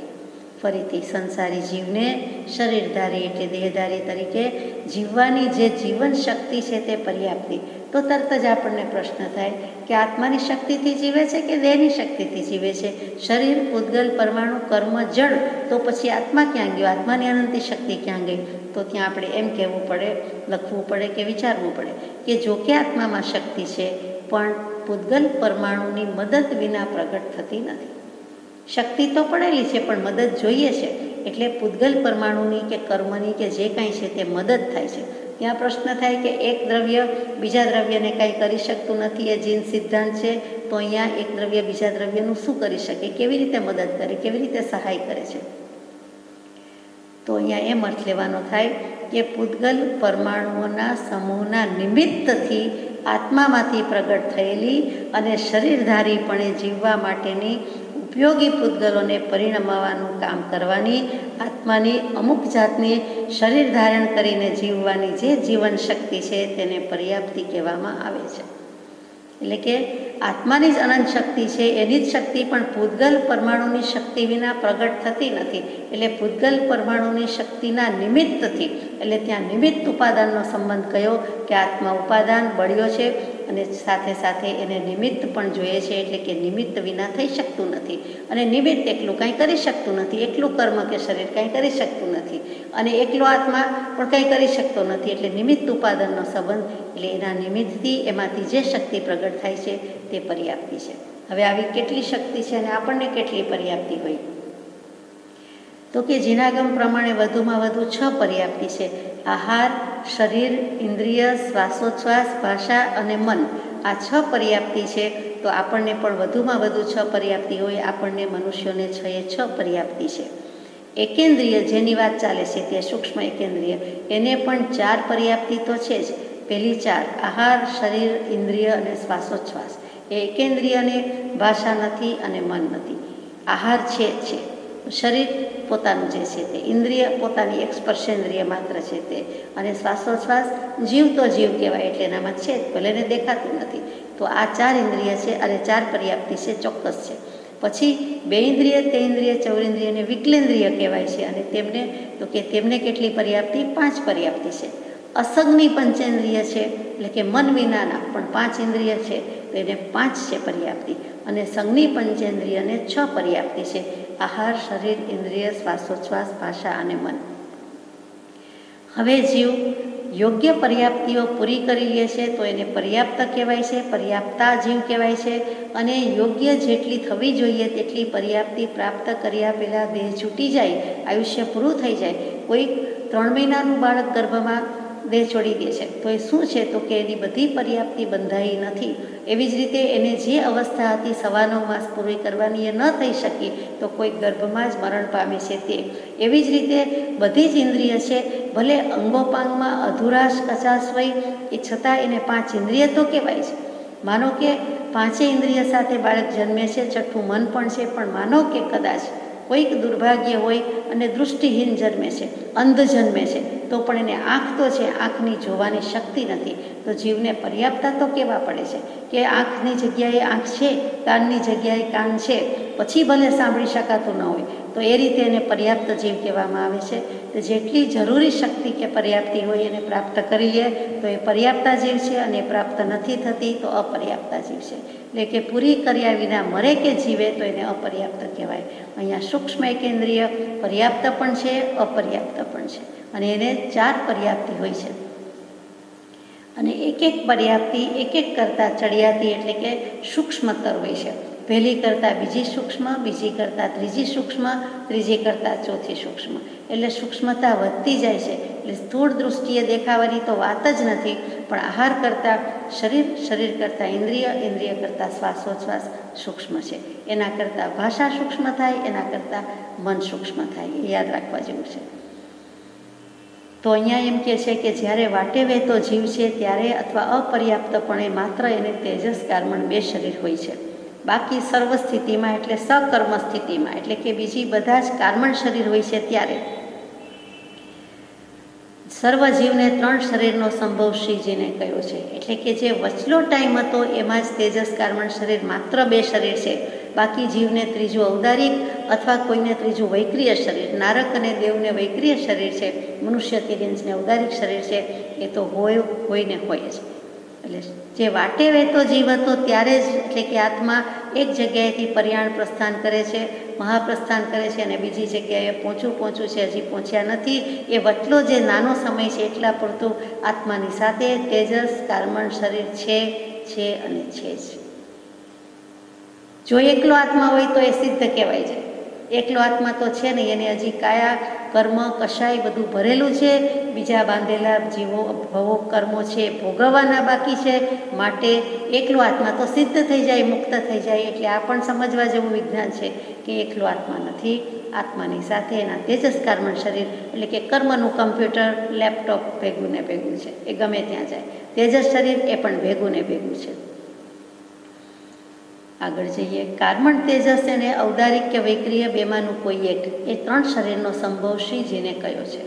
ફરીથી, સંસારી જીવને શરીરધારી એટલે દેહધારી તરીકે જીવવાની જે જીવન શક્તિ છે તે પર્યાપ્તિ. તો તરત જ આપણને પ્રશ્ન થાય કે આત્માની શક્તિથી જીવે છે કે દેહની શક્તિથી જીવે છે? શરીર, પૂતગલ, પરમાણુ, કર્મ, જળ, તો પછી આત્મા ક્યાં ગયો? આત્માની અનંતી શક્તિ ક્યાં ગઈ? તો ત્યાં આપણે એમ કહેવું પડે, લખવું પડે કે વિચારવું પડે કે જો કે આત્મામાં શક્તિ છે, પણ પૂતગલ પરમાણુની મદદ વિના પ્રગટ થતી નથી. શક્તિ તો પડેલી છે પણ મદદ જોઈએ છે, એટલે પૂતગલ પરમાણુની કે કર્મની કે જે કાંઈ છે તે મદદ થાય છે. ત્યાં પ્રશ્ન થાય કે એક દ્રવ્ય બીજા દ્રવ્યને કાંઈ કરી શકતું નથી, એ જીન સિદ્ધાંત છે, તો અહીંયા એક દ્રવ્ય બીજા દ્રવ્યનું શું કરી શકે, કેવી રીતે મદદ કરે, કેવી રીતે સહાય કરે છે? તો અહીંયા એમ અર્થ લેવાનો થાય કે પૂતગલ પરમાણુઓના સમૂહના નિમિત્તથી આત્મામાંથી પ્રગટ થયેલી અને શરીરધારીપણે જીવવા માટેની ઉપયોગી પૂતગલોને પરિણમવાનું કામ કરવાની આત્માની અમુક જાતની શરીર ધારણ કરીને જીવવાની જે જીવન શક્તિ છે તેને પર્યાપ્તિ કહેવામાં આવે છે. એટલે કે આત્માની જ અનંત શક્તિ છે, એની જ શક્તિ પણ પૂતગલ પરમાણુની શક્તિ વિના પ્રગટ થતી નથી. એટલે પૂતગલ પરમાણુની શક્તિના નિમિત્તથી, એટલે ત્યાં નિમિત્ત ઉપાદાનનો સંબંધ કયો કે આત્મા ઉપાદાન બળ્યો છે અને સાથે સાથે એને નિમિત્ત પણ જોઈએ છે. એટલે કે નિમિત્ત વિના થઈ શકતું નથી અને નિમિત્ત એકલું કાંઈ કરી શકતું નથી. એકલું કર્મ કે શરીર કાંઈ કરી શકતું નથી અને એકલો આત્મા પણ કંઈ કરી શકતો નથી. એટલે નિમિત્ત ઉપાદાનનો સંબંધ, એટલે એના નિમિત્તથી એમાંથી જે શક્તિ પ્રગટ થાય છે તે પર્યાપ્તિ છે. હવે આવી કેટલી શક્તિ છે અને આપણને કેટલી પર્યાપ્તિ હોય? તો કે જીનાગમ પ્રમાણે વધુમાં વધુ 6 પર્યાપ્તિ છે. આહાર, શરીર, ઇન્દ્રિય, શ્વાસોચ્છ્વાસ, ભાષા અને મન, આ 6 પર્યાપ્તિ છે. તો આપણને પણ વધુમાં વધુ 6 પર્યાપ્તિ હોય. આપણને મનુષ્યોને 6 પર્યાપ્તિ છે. એકેન્દ્રિય જેની વાત ચાલે છે તે સૂક્ષ્મ એકેન્દ્રિય, એને પણ 4 પર્યાપ્તિ તો છે જ. પહેલી 4 આહાર, શરીર, ઇન્દ્રિય અને શ્વાસોચ્છ્વાસ. એ એકેન્દ્રિયને ભાષા નથી અને મન નથી. આહાર છે જ છે, શરીર પોતાનું જે છે તે, ઇન્દ્રિય પોતાની એક સ્પર્શેન્દ્રિય માત્ર છે તે, અને શ્વાસોચ્છ્વાસ જીવ તો જીવ કહેવાય એટલે એનામાં છે જ, ભલે ને દેખાતું નથી. તો આ 4 ઇન્દ્રિય છે અને 4 પર્યાપ્તિ છે, ચોક્કસ છે. પછી 2 ઇન્દ્રિય, 3 ઇન્દ્રિય, 4 ઇન્દ્રિય અને વિકલેન્દ્રિય કહેવાય છે. અને તેમને તો કે તેમને કેટલી પર્યાપ્તિ? 5 પર્યાપ્તિ છે. અસંગની પંચેન્દ્રિય છે, એટલે કે મન વિનાના પણ 5 ઇન્દ્રિય છે, તો એને 5 છે પર્યાપ્તિ. અને સંગની પંચેન્દ્રિયને 6 પર્યાપ્તિ છે. આહાર, શરીર, ઇન્દ્રિય, શ્વાસોચ્છ્વાસ, ભાષા અને મન. હવે જીવ યોગ્ય પર્યાપ્તિઓ પૂરી કરી લે છે તો એને પર્યાપ્ત કહેવાય છે, પર્યાપ્તા જીવ કહેવાય છે. અને યોગ્ય જેટલી થવી જોઈએ તેટલી પર્યાપ્તિ પ્રાપ્ત કર્યા પહેલાં દેહ છૂટી જાય, આયુષ્ય પૂરું થઈ જાય. કોઈ 3 મહિનાનું બાળક ગર્ભમાં દેહ છોડી દે છે તો એ શું છે? તો કે એની બધી પર્યાપ્તિ બંધાઈ નથી. એવી જ રીતે એને જે અવસ્થા હતી 9.5 માસ પૂરી કરવાની, એ ન થઈ શકી તો કોઈ ગર્ભમાં જ મરણ પામે છે તે. એવી જ રીતે બધી જ ઇન્દ્રિય છે, ભલે અંગોપાંગમાં અધુરાશ કચાશ હોય એ છતાં એને 5 ઇન્દ્રિય તો કહેવાય છે. માનો કે 5 ઇન્દ્રિય સાથે બાળક જન્મે છે, 6થું મન પણ છે, પણ માનો કે કદાચ કોઈક દુર્ભાગ્ય હોય અને દૃષ્ટિહીન જન્મે છે, અંધ જન્મે છે, તો પણ એને આંખ તો છે, આંખની જોવાની શક્તિ નથી. તો જીવને પર્યાપ્તતા તો કહેવા પડે છે કે આંખની જગ્યાએ આંખ છે, કાનની જગ્યાએ કાન છે, પછી ભલે સાંભળી શકાતું ન હોય તો એ રીતે એને પર્યાપ્ત જીવ કહેવામાં આવે છે. તો જેટલી જરૂરી શક્તિ કે પર્યાપ્તિ હોય એને પ્રાપ્ત કરી લે તો એ પર્યાપ્તા જીવ છે, અને પ્રાપ્ત નથી થતી તો અપર્યાપ્તા જીવ છે. એટલે કે પૂરી કર્યા વિના મરે કે જીવે તો એને અપર્યાપ્ત કહેવાય. અહીંયા સૂક્ષ્મ એકેન્દ્રિય પર્યાપ્ત પણ છે, અપર્યાપ્ત પણ છે, અને એને 4 પર્યાપ્તિ હોય છે. અને એક પર્યાપ્તિ એક કરતાં ચડિયાતી એટલે કે સૂક્ષ્મતર હોય છે. પહેલી કરતાં બીજી સૂક્ષ્મ, બીજી કરતાં ત્રીજી સૂક્ષ્મ, ત્રીજી કરતાં ચોથી સૂક્ષ્મ. એટલે સૂક્ષ્મતા વધતી જાય છે. એટલે સ્થૂળ દૃષ્ટિએ દેખાવાની તો વાત જ નથી, પણ આહાર કરતાં શરીર, શરીર કરતાં ઇન્દ્રિય, ઇન્દ્રિય કરતાં શ્વાસોચ્છ્વાસ સૂક્ષ્મ છે. એના કરતાં ભાષા સૂક્ષ્મ થાય, એના કરતાં મન સૂક્ષ્મ થાય. એ યાદ રાખવા જેવું છે. તો અહીંયા એમ કહે છે કે જ્યારે વાટે વહેતો જીવ છે ત્યારે અથવા અપર્યાપ્તપણે માત્ર એને તેજસ કાર્મણ 2 શરીર હોય છે. બાકી સર્વ સ્થિતિમાં એટલે સકર્મ સ્થિતિમાં, એટલે કે બીજી બધા જ કાર્મણ શરીર હોય છે ત્યારે સર્વ જીવને 3 શરીરનો સંભવ શ્રીજીને કહ્યો છે. એટલે કે જે વચલો ટાઈમ હતો એમાં જ તેજસ કાર્મણ શરીર માત્ર 2 શરીર છે. બાકી જીવને ત્રીજું ઔદારિક અથવા કોઈને ત્રીજું વૈક્રિય શરીર, નારક અને દેવને વૈક્રિય શરીર છે, મનુષ્ય તિર્યંસને ઔદારિક શરીર છે. એ તો હોય ને હોય જ. એટલે જે વાટે વહેતો જીવ હતો ત્યારે જ, એટલે કે આત્મા એક જગ્યાએથી પર્યાણ પ્રસ્થાન કરે છે, મહાપ્રસ્થાન કરે છે, અને બીજી જગ્યાએ પહોંચવું છે, હજી પહોંચ્યા નથી. એ વચલો જે નાનો સમય છે એટલા પૂરતું આત્માની સાથે તેજસ કાર્મણ શરીર છે અને છે જ. જો એકલો આત્મા હોય તો એ સિદ્ધ કહેવાય છે. એકલો આત્મા તો છે નહીં, એને હજી કાયા કર્મ કશાય બધું ભરેલું છે. બીજા બાંધેલા જીવો ભવો કર્મો છે ભોગવવાના બાકી છે. માટે એકલો આત્મા તો સિદ્ધ થઈ જાય, મુક્ત થઈ જાય. એટલે આ પણ સમજવા જેવું વિજ્ઞાન છે કે એકલો આત્મા નથી. આત્માની સાથે એના તેજસ કાર્મણ શરીર, એટલે કે કર્મનું કમ્પ્યુટર, લેપટોપ ભેગું ને ભેગું છે, એ ગમે ત્યાં જાય. તેજસ શરીર એ પણ ભેગું ને ભેગું છે. આગળ જઈએ. કાર્મણ તેજસ એને ઔદારિક કે વૈક્રિય બેમાંનું કોઈ એક, એ 3 શરીરનો સંભવ શ્રીજીને કયો છે.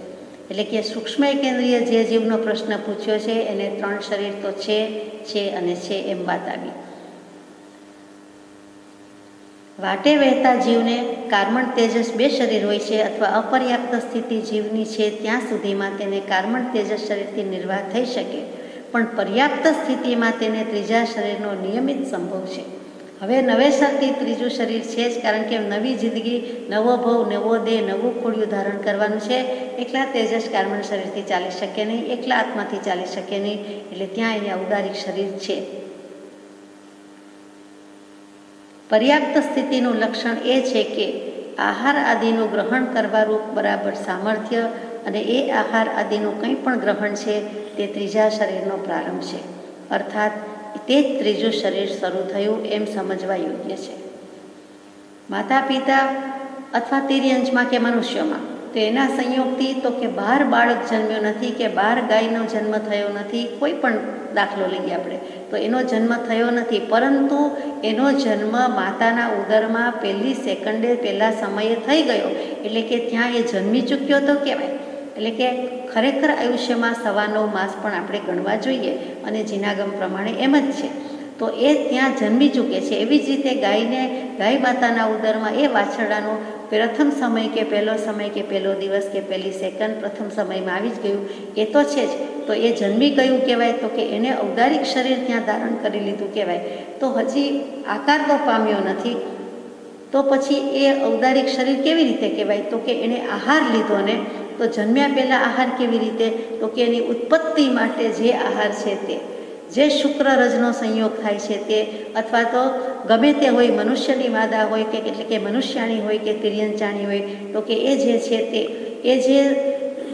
એટલે કે સૂક્ષ્મ કેન્દ્રીય જે જીવનો પ્રશ્ન પૂછ્યો છે એને 3 શરીર તો છે અને છે એમ વાત આવી. વાટે વહેતા જીવને કાર્બન તેજસ 2 શરીર હોય છે અથવા અપર્યાપ્ત સ્થિતિ જીવની છે ત્યાં સુધીમાં તેને કાર્બન તેજસ શરીરથી નિર્વાહ થઈ શકે, પણ પર્યાપ્ત સ્થિતિમાં તેને ત્રીજા શરીરનો નિયમિત સંભવ છે. હવે નવેસરથી ત્રીજું શરીર છે જ, કારણ કે નવી જિંદગી, નવો ભવ, નવો દેહ, નવું ખોડિયું ધારણ કરવાનું છે. એકલા તેજસ કાર્બન શરીરથી ચાલી શકે નહીં, એકલા આત્માથી ચાલી શકે નહીં, એટલે ત્યાં અહીંયા ઉદારિક શરીર છે. પર્યાપ્ત સ્થિતિનું લક્ષણ એ છે કે આહાર આદિનું ગ્રહણ કરવાનું બરાબર સામર્થ્ય, અને એ આહાર આદિનું કંઈ પણ ગ્રહણ છે તે ત્રીજા શરીરનો પ્રારંભ છે, અર્થાત તે જ ત્રીજું શરીર શરૂ થયું એમ સમજવા યોગ્ય છે. માતા પિતા અથવા તિર્યંશમાં કે મનુષ્યમાં તો એના સંયોગથી તો કે બહાર બાળક જન્મ્યો નથી, કે બહાર ગાયનો જન્મ થયો નથી, કોઈ પણ દાખલો લઈએ આપણે તો એનો જન્મ થયો નથી, પરંતુ એનો જન્મ માતાના ઉદરમાં પહેલી સેકન્ડે પહેલા સમયે થઈ ગયો, એટલે કે ત્યાં એ જન્મી ચૂક્યો તો કહેવાય. એટલે કે ખરેખર આયુષ્યમાં 9.5 માસ પણ આપણે ગણવા જોઈએ, અને જીનાગમ પ્રમાણે એમ જ છે. તો એ ત્યાં જન્મી ચૂકે છે. એવી જ રીતે ગાય માતાના ઉદરમાં એ વાછરડાનો પ્રથમ સમય કે પહેલો સમય કે પહેલો દિવસ કે પહેલી સેકન્ડ પ્રથમ સમયમાં આવી જ ગયું, એ તો છે જ. તો એ જન્મી ગયું કહેવાય, તો કે એને ઔદારિક શરીર ત્યાં ધારણ કરી લીધું કહેવાય. તો હજી આકાર તો પામ્યો નથી, તો પછી એ ઔદારિક શરીર કેવી રીતે કહેવાય? તો કે એણે આહાર લીધો ને, તો જન્મ્યા પહેલાં આહાર કેવી રીતે? તો કે એની ઉત્પત્તિ માટે જે આહાર છે તે, જે શુક્ર રજનો સંયોગ થાય છે તે, અથવા તો ગમે તે હોય, મનુષ્યની માદા હોય કે એટલે કે મનુષ્યાણી હોય કે તિર્યંચાણી હોય, તો કે એ જે છે તે, એ જે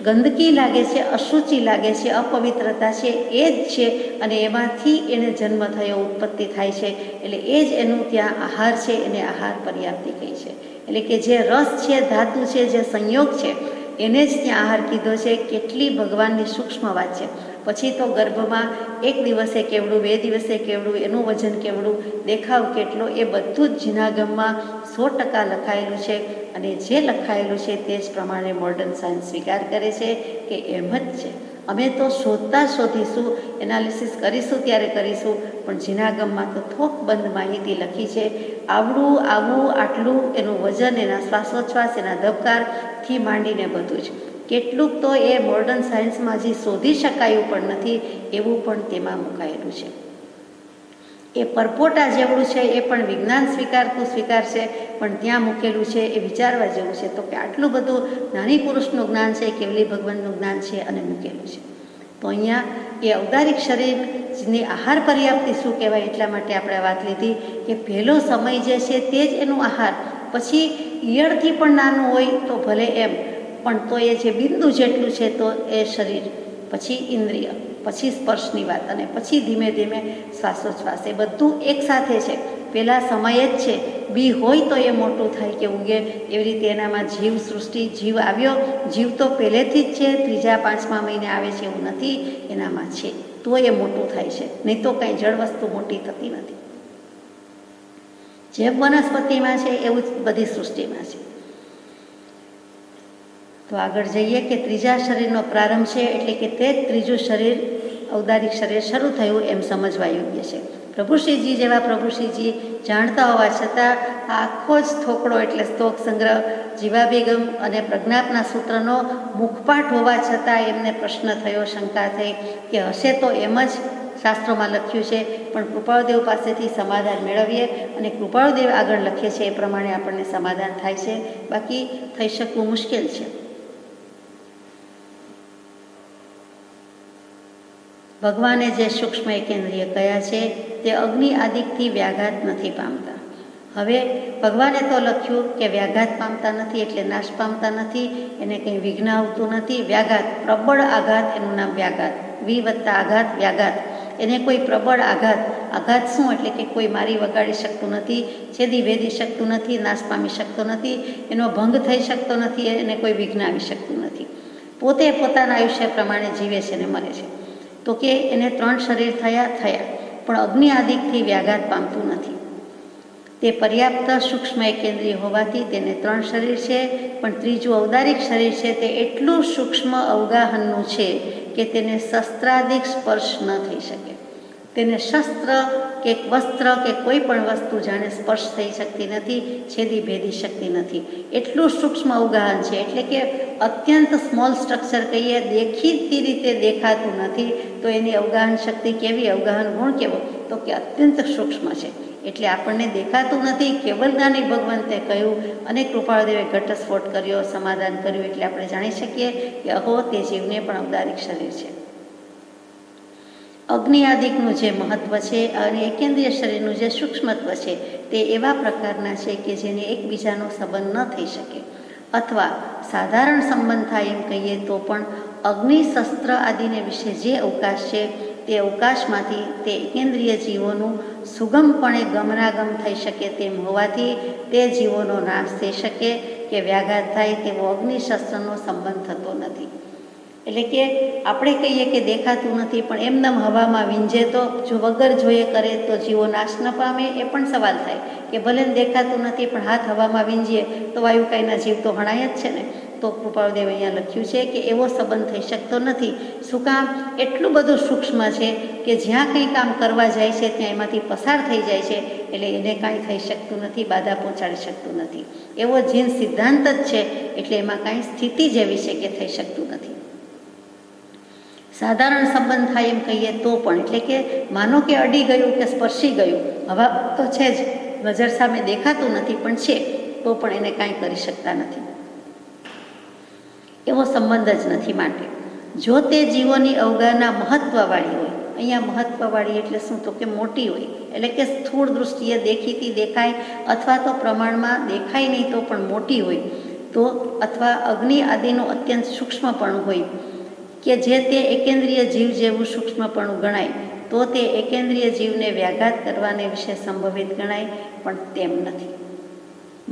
ગંદકી લાગે છે, અશુચિ લાગે છે, અપવિત્રતા છે, એ જ છે, અને એમાંથી એને જન્મ થયો, ઉત્પત્તિ થાય છે. એટલે એ જ એનું ત્યાં આહાર છે, એને આહાર પર્યાપ્તિ કહી છે. એટલે કે જે રસ છે, ધાતુ છે, જે સંયોગ છે, એને જ ત્યાં આહાર કીધો છે. કેટલી ભગવાનની સૂક્ષ્મ વાત છે. પછી તો ગર્ભમાં 1 દિવસે કેવડું, 2 દિવસે કેવડું, એનું વજન કેવડું, દેખાવ કેટલો, એ બધું જ જીનાગમમાં 100% લખાયેલું છે. અને જે લખાયેલું છે તે જ પ્રમાણે મોડર્ન સાયન્સ સ્વીકાર કરે છે કે એમ જ છે. અમે તો શોધીશું, એનાલિસિસ કરીશું ત્યારે કરીશું, પણ જીનાગમમાં તો થોકબંધ માહિતી લખી છે. આવું આટલું એનું વજન, એના શ્વાસોચ્છ્વાસ, એના ધબકારથી માંડીને બધું જ. કેટલુંક તો એ મોડર્ન સાયન્સમાં હજી શોધી શકાયું પણ નથી, એવું પણ તેમાં મુકાયેલું છે. એ પરપોટા જેવડું છે એ પણ વિજ્ઞાન સ્વીકારશે, પણ ત્યાં મૂકેલું છે એ વિચારવા જેવું છે. તો કે આટલું બધું જ્ઞાની પુરુષનું જ્ઞાન છે, કેવલી ભગવાનનું જ્ઞાન છે, અને મૂકેલું છે. તો અહીંયા એ ઔદારિક શરીરની આહાર પર્યાપ્તિ શું કહેવાય, એટલા માટે આપણે વાત લીધી કે પહેલો સમય જે છે તે જ એનું આહાર. પછી ઈયળથી પણ નાનું હોય તો ભલે એમ, પણ તો એ જે બિંદુ જેટલું છે તો એ શરીર, પછી ઇન્દ્રિય, પછી સ્પર્શની વાત, અને પછી ધીમે ધીમે શ્વાસોચ્છ્વાસ, એ બધું એકસાથે છે. પહેલાં સમય જ છે. બી હોય તો એ મોટું થાય કે ઉગે, એવી રીતે એનામાં જીવ સૃષ્ટિ, જીવ આવ્યો. જીવ તો પહેલેથી જ છે, 3જા 5મા મહિને આવે છે એવું નથી, એનામાં છે તો એ મોટું થાય છે. નહીં તો કંઈ જળ વસ્તુ મોટી થતી નથી. જેમ વનસ્પતિમાં છે એવું જ બધી સૃષ્ટિમાં છે. તો આગળ જઈએ કે ત્રીજા શરીરનો પ્રારંભ છે, એટલે કે તે જ ત્રીજું શરીર, ઔદારિક શરીર શરૂ થયું એમ સમજવા યોગ્ય છે. પ્રભુશ્રીજી જેવા પ્રભુશ્રીજી જાણતા હોવા છતાં આખો જ થોકડો એટલે સ્તોક સંગ્રહ, જીવાભિગમ અને પ્રજ્ઞાપના સૂત્રનો મુખપાઠ હોવા છતાં એમને પ્રશ્ન થયો, શંકા થઈ કે હશે તો એમ જ શાસ્ત્રોમાં લખ્યું છે, પણ કૃપાળુદેવ પાસેથી સમાધાન મેળવીએ, અને કૃપાળુદેવ આગળ લખે છે એ પ્રમાણે આપણને સમાધાન થાય છે, બાકી થઈ શકવું મુશ્કેલ છે. ભગવાને જે સૂક્ષ્મ કેન્દ્રીય કયા છે તે અગ્નિ આદિકથી વ્યાઘાત નથી પામતા. હવે ભગવાને તો લખ્યું કે વ્યાઘાત પામતા નથી, એટલે નાશ પામતા નથી, એને કંઈ વિઘ્ન આવતું નથી. વ્યાઘાત, પ્રબળ આઘાત, એનું નામ વ્યાઘાત. વી વત્તા આઘાત, વ્યાઘાત. એને કોઈ પ્રબળ આઘાત શું? એટલે કે કોઈ મારી વગાડી શકતું નથી, છેદી વેદી શકતું નથી, નાશ પામી શકતો નથી, એનો ભંગ થઈ શકતો નથી, એને કોઈ વિઘ્ન આવી શકતું નથી. પોતે પોતાના આયુષ્ય પ્રમાણે જીવે છે અને મરે છે. તો કે એને 3 શરીર થયા, પણ અગ્નિ આદિકથી વ્યાઘાત પામતું નથી. તે પર્યાપ્ત સૂક્ષ્મ એકેન્દ્રિય હોવાથી તેને 3 શરીર છે, પણ ત્રીજું ઔદારિક શરીર છે તે એટલું સૂક્ષ્મ અવગાહનનું છે કે તેને શસ્ત્રાદિક સ્પર્શ ન થઈ શકે. તેને શસ્ત્ર કે વસ્ત્ર કે કોઈ પણ વસ્તુ જાણે સ્પર્શ થઈ શકતી નથી, છેદી ભેદી શકતી નથી. એટલું સૂક્ષ્મ અવગાહન છે, એટલે કે અત્યંત સ્મોલ સ્ટ્રક્ચર કહીએ, દેખીતી રીતે દેખાતું નથી. તો એની અવગાહન શક્તિ કેવી, અવગાહન ગુણ કેવો, તો કે અત્યંત સૂક્ષ્મ છે. એટલે આપણને દેખાતું નથી. કેવલ જ્ઞાની ભગવંતે કહ્યું અને કૃપાળદેવે ઘટસ્ફોટ કર્યો, સમાધાન કર્યું, એટલે આપણે જાણી શકીએ કે અહો, તે જીવને પણ ઔદારિક શરીર છે. અગ્નિ આદિકનું જે મહત્ત્વ છે અને એકેન્દ્રિય શરીરનું જે સૂક્ષ્મત્વ છે તે એવા પ્રકારના છે કે જેને એકબીજાનો સંબંધ ન થઈ શકે, અથવા સાધારણ સંબંધ થાય એમ કહીએ તો પણ અગ્નિ, શસ્ત્ર આદિને વિશે જે અવકાશ છે તે અવકાશમાંથી તે એકેન્દ્રિય જીવોનું સુગમપણે ગમનાગમ થઈ શકે તેમ હોવાથી તે જીવોનો નાશ થઈ શકે કે વ્યાઘાત થાય તેવો અગ્નિ શસ્ત્રનો સંબંધ થતો નથી. એટલે કે આપણે કહીએ કે દેખાતું નથી, પણ એમનેમ હવામાં વીંજે તો જો વગર જોઈએ કરે તો જીવો નાશ ન પામે, એ પણ સવાલ થાય કે ભલે દેખાતું નથી પણ હાથ હવામાં વીંજીએ તો વાયુકાયના જીવ તો હણાય જ છે ને. તો કૃપાળદેવ અહીંયા લખ્યું છે કે એવો સંબંધ થઈ શકતો નથી. શું કામ? એટલું બધું સૂક્ષ્મ છે કે જ્યાં કંઈ કામ કરવા જાય છે ત્યાં એમાંથી પસાર થઈ જાય છે, એટલે એને કાંઈ થઈ શકતું નથી, બાધા પહોંચાડી શકતું નથી. એવો જીન સિદ્ધાંત જ છે, એટલે એમાં કાંઈ સ્થિતિ જેવી છે કે થઈ શકતું નથી. સાધારણ સંબંધ થાય એમ કહીએ તો પણ, એટલે કે માનો કે અડી ગયું કે સ્પર્શી ગયું, હવા તો છે જ, નજર સામે દેખાતું નથી પણ છે, તો પણ એને કાંઈ કરી શકતા નથી. એવો સંબંધ જ નથી. માટે જો તે જીવોની અવગાહના મહત્ત્વવાળી હોય, અહીંયા મહત્ત્વવાળી એટલે શું, તો કે મોટી હોય, એટલે કે સ્થૂળ દૃષ્ટિએ દેખીતી દેખાય અથવા તો પ્રમાણમાં દેખાય નહીં તો પણ મોટી હોય, તો અથવા અગ્નિ આદિનું અત્યંત સૂક્ષ્મપણું હોય કે જે તે એકેન્દ્રિય જીવ જેવું સૂક્ષ્મપણું ગણાય, તો તે એકેન્દ્રિય જીવને વ્યાઘાત કરવાને વિશે સંભવિત ગણાય, પણ તેમ નથી.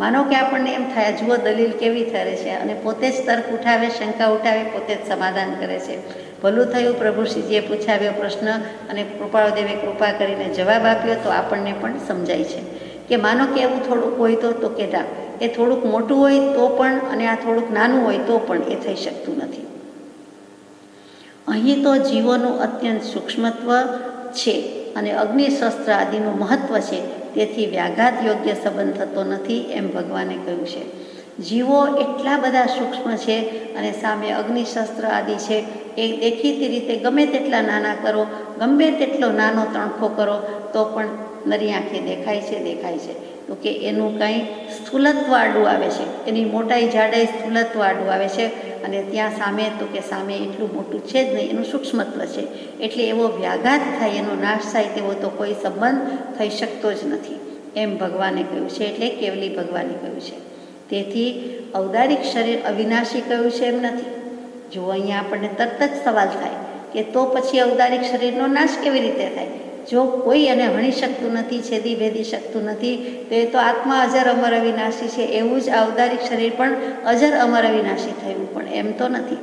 માનો કે આપણને એમ થાય, જુઓ દલીલ કેવી થરે છે, અને પોતે જ તર્ક ઉઠાવે, શંકા ઉઠાવે, પોતે જ સમાધાન કરે છે. ભલું થયું પ્રભુશ્રીજીએ પૂછાવ્યો પ્રશ્ન અને કૃપાળદેવે કૃપા કરીને જવાબ આપ્યો, તો આપણને પણ સમજાય છે કે માનો કે એવું થોડુંક હોય તો કે ના, એ થોડુંક મોટું હોય તો પણ અને આ થોડુંક નાનું હોય તો પણ એ થઈ શકતું નથી. અહીં તો જીવોનું અત્યંત સૂક્ષ્મત્વ છે અને અગ્નિ, શસ્ત્ર આદિનું મહત્ત્વ છે, તેથી વ્યાઘાત યોગ્ય સંબંધ થતો નથી એમ ભગવાને કહ્યું છે. જીવો એટલા બધા સૂક્ષ્મ છે અને સામે અગ્નિ, શસ્ત્ર આદિ છે એ દેખીતી રીતે ગમે તેટલા નાના કરો, ગમે તેટલો નાનો તણખો કરો તો પણ નરી આંખે દેખાય છે. તો કે એનું કાંઈ સ્થૂલત્વ આડું આવે છે, એની મોટાઈ, જાડાઈ, સ્થૂલત્વ આડું આવે છે. અને ત્યાં સામે તો કે સામે એટલું મોટું છે જ નહીં, એનું સૂક્ષ્મત્વ છે. એટલે એવો વ્યાઘાત થાય, એનો નાશ થાય તેવો તો કોઈ સંબંધ થઈ શકતો જ નથી એમ ભગવાને કહ્યું છે. એટલે કેવલી ભગવાને કહ્યું છે. તેથી ઔદારિક શરીર અવિનાશી કહ્યું છે એમ નથી. જો અહીંયા આપણને તરત જ સવાલ થાય કે તો પછી ઔદારિક શરીરનો નાશ કેવી રીતે થાય? જો કોઈ એને હણી શકતું નથી, છેદી ભેદી શકતું નથી, તો એ તો આત્મા અજર અમર અવિનાશી છે. એવું જ ઔદારિક શરીર પણ અજર અમર અવિનાશી થયું, પણ એમ તો નથી.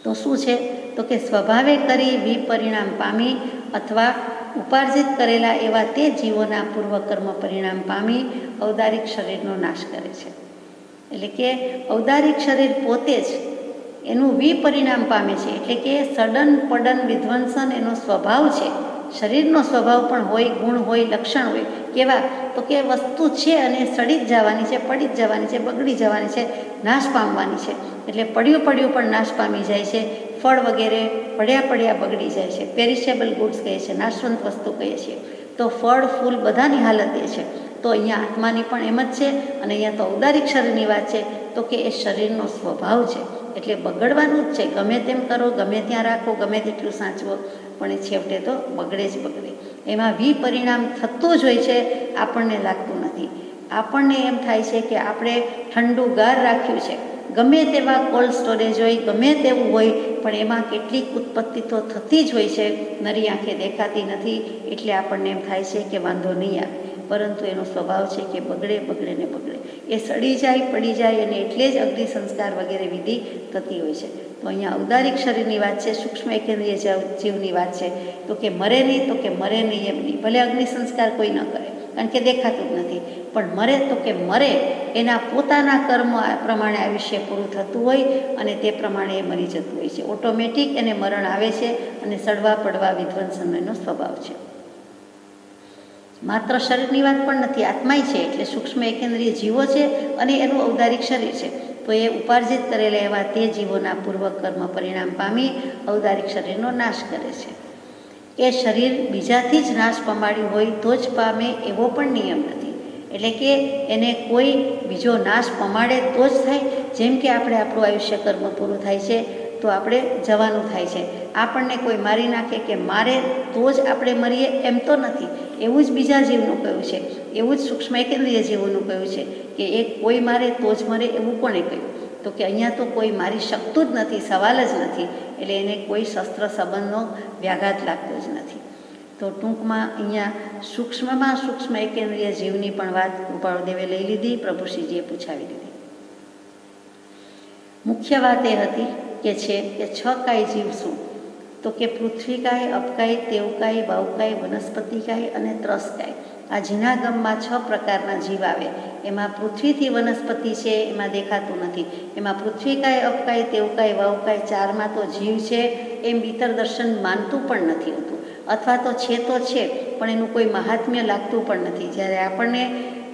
તો શું છે? તો કે સ્વભાવે કરી વિપરિણામ પામી અથવા ઉપાર્જિત કરેલા એવા તે જીવોના પૂર્વકર્મ પરિણામ પામી ઔદારિક શરીરનો નાશ કરે છે. એટલે કે ઔદારિક શરીર પોતે જ એનું વિપરિણામ પામે છે, એટલે કે સડન પડન વિધ્વંસન એનો સ્વભાવ છે. શરીરનો સ્વભાવ પણ હોય, ગુણ હોય, લક્ષણ હોય. કેવા? તો કે વસ્તુ છે અને સડી જ જવાની છે, પડી જ જવાની છે, બગડી જવાની છે, નાશ પામવાની છે. એટલે પડ્યું પણ નાશ પામી જાય છે. ફળ વગેરે પડ્યા બગડી જાય છે. પેરિશેબલ ગુડ્સ કહે છે, નાશવંત વસ્તુ કહીએ છીએ. તો ફળ, ફૂલ બધાની હાલત એ છે. તો અહીંયા આત્માની પણ એમ જ છે. અને અહીંયા તો ઔદારિક શરીરની વાત છે, તો કે એ શરીરનો સ્વભાવ છે. એટલે બગડવાનું જ છે. ગમે તેમ કરો, ગમે ત્યાં રાખો, ગમે તેટલું સાચવો, પણ એ છેવટે તો બગડે જ બગડે. એમાં વિપરિણામ થતું જ હોય છે, આપણને લાગતું નથી. આપણને એમ થાય છે કે આપણે ઠંડુ ગાર રાખ્યું છે, ગમે તેવા કોલ્ડ સ્ટોરેજ હોય, ગમે તેવું હોય, પણ એમાં કેટલીક ઉત્પત્તિ તો થતી જ હોય છે, નરી આંખે દેખાતી નથી. એટલે આપણને એમ થાય છે કે વાંધો નહીં આવે, પરંતુ એનો સ્વભાવ છે કે બગડે ને બગડે. એ સડી જાય, પડી જાય, અને એટલે જ અગ્નિ સંસ્કાર વગેરે વિધિ થતી હોય છે. તો અહીંયા ઔદારિક શરીરની વાત છે, સૂક્ષ્મ એકેન્દ્રિય જીવની વાત છે. તો કે મરે નહીં, તો કે મરે નહીં એમ નહીં. ભલે અગ્નિ સંસ્કાર કોઈ ન કરે, કારણ કે દેખાતું જ નથી. પણ મરે તો કે મરે એના પોતાના કર્મ પ્રમાણે આયુષ્ય પૂરું થતું હોય અને તે પ્રમાણે એ મરી જતું હોય છે. ઓટોમેટિક એને મરણ આવે છે અને સડવા પડવા વિધ્વંસનો એનો સ્વભાવ છે. માત્ર શરીરની વાત પણ નથી, આત્માય છે, એટલે સૂક્ષ્મ એકેન્દ્રિય જીવો છે અને એનું ઔદારિક શરીર છે. તો એ ઉપાર્જિત કરેલા એવા તે જીવોના પૂર્વ કર્મ પરિણામ પામી ઔદારિક શરીરનો નાશ કરે છે. એ શરીર બીજાથી જ નાશ પમાડ્યું હોય તો જ પામે એવો પણ નિયમ નથી. એટલે કે એને કોઈ બીજો નાશ પમાડે તો જ થાય. જેમ કે આપણે આપણું આયુષ્ય કર્મ પૂરું થાય છે તો આપણે જવાનું થાય છે. આપણને કોઈ મારી નાખે કે મારે તો જ આપણે મરીએ એમ તો નથી. એવું જ બીજા જીવનું કહ્યું છે, એવું જ સૂક્ષ્મ એકેન્દ્રિય જીવોનું કહ્યું છે કે એ કોઈ મારે તો જ મરે એવું કોણે કહ્યું? તો કે અહીંયા તો કોઈ મારી શકતું જ નથી, સવાલ જ નથી. એટલે એને કોઈ શસ્ત્ર સંબંધનો વ્યાઘાત લાગતો જ નથી. તો ટૂંકમાં અહીંયા સૂક્ષ્મમાં સૂક્ષ્મ એકેન્દ્રિય જીવની પણ વાત કૃપાળુદેવે લઈ લીધી, પ્રભુશ્રીજીએ પૂછાવી લીધી. મુખ્ય વાત એ હતી કે છે કે 6 કાય જીવ શું? તો કે પૃથ્વીકાય, અપકાય, તેવકાય, વાવકાય, વનસ્પતિકાય અને ત્રસકાય. આ જીનાગમમાં 6 પ્રકારના જીવ આવે. એમાં પૃથ્વીથી વનસ્પતિ છે એમાં દેખાતું નથી. એમાં પૃથ્વીકાય, અપકાય, તેવકાય, વાવકાય 4માં તો જીવ છે એમ ઇતર દર્શન માનતું પણ નથી હોતું, અથવા તો છે પણ એનું કોઈ મહાત્મ્ય લાગતું પણ નથી. જ્યારે આપણને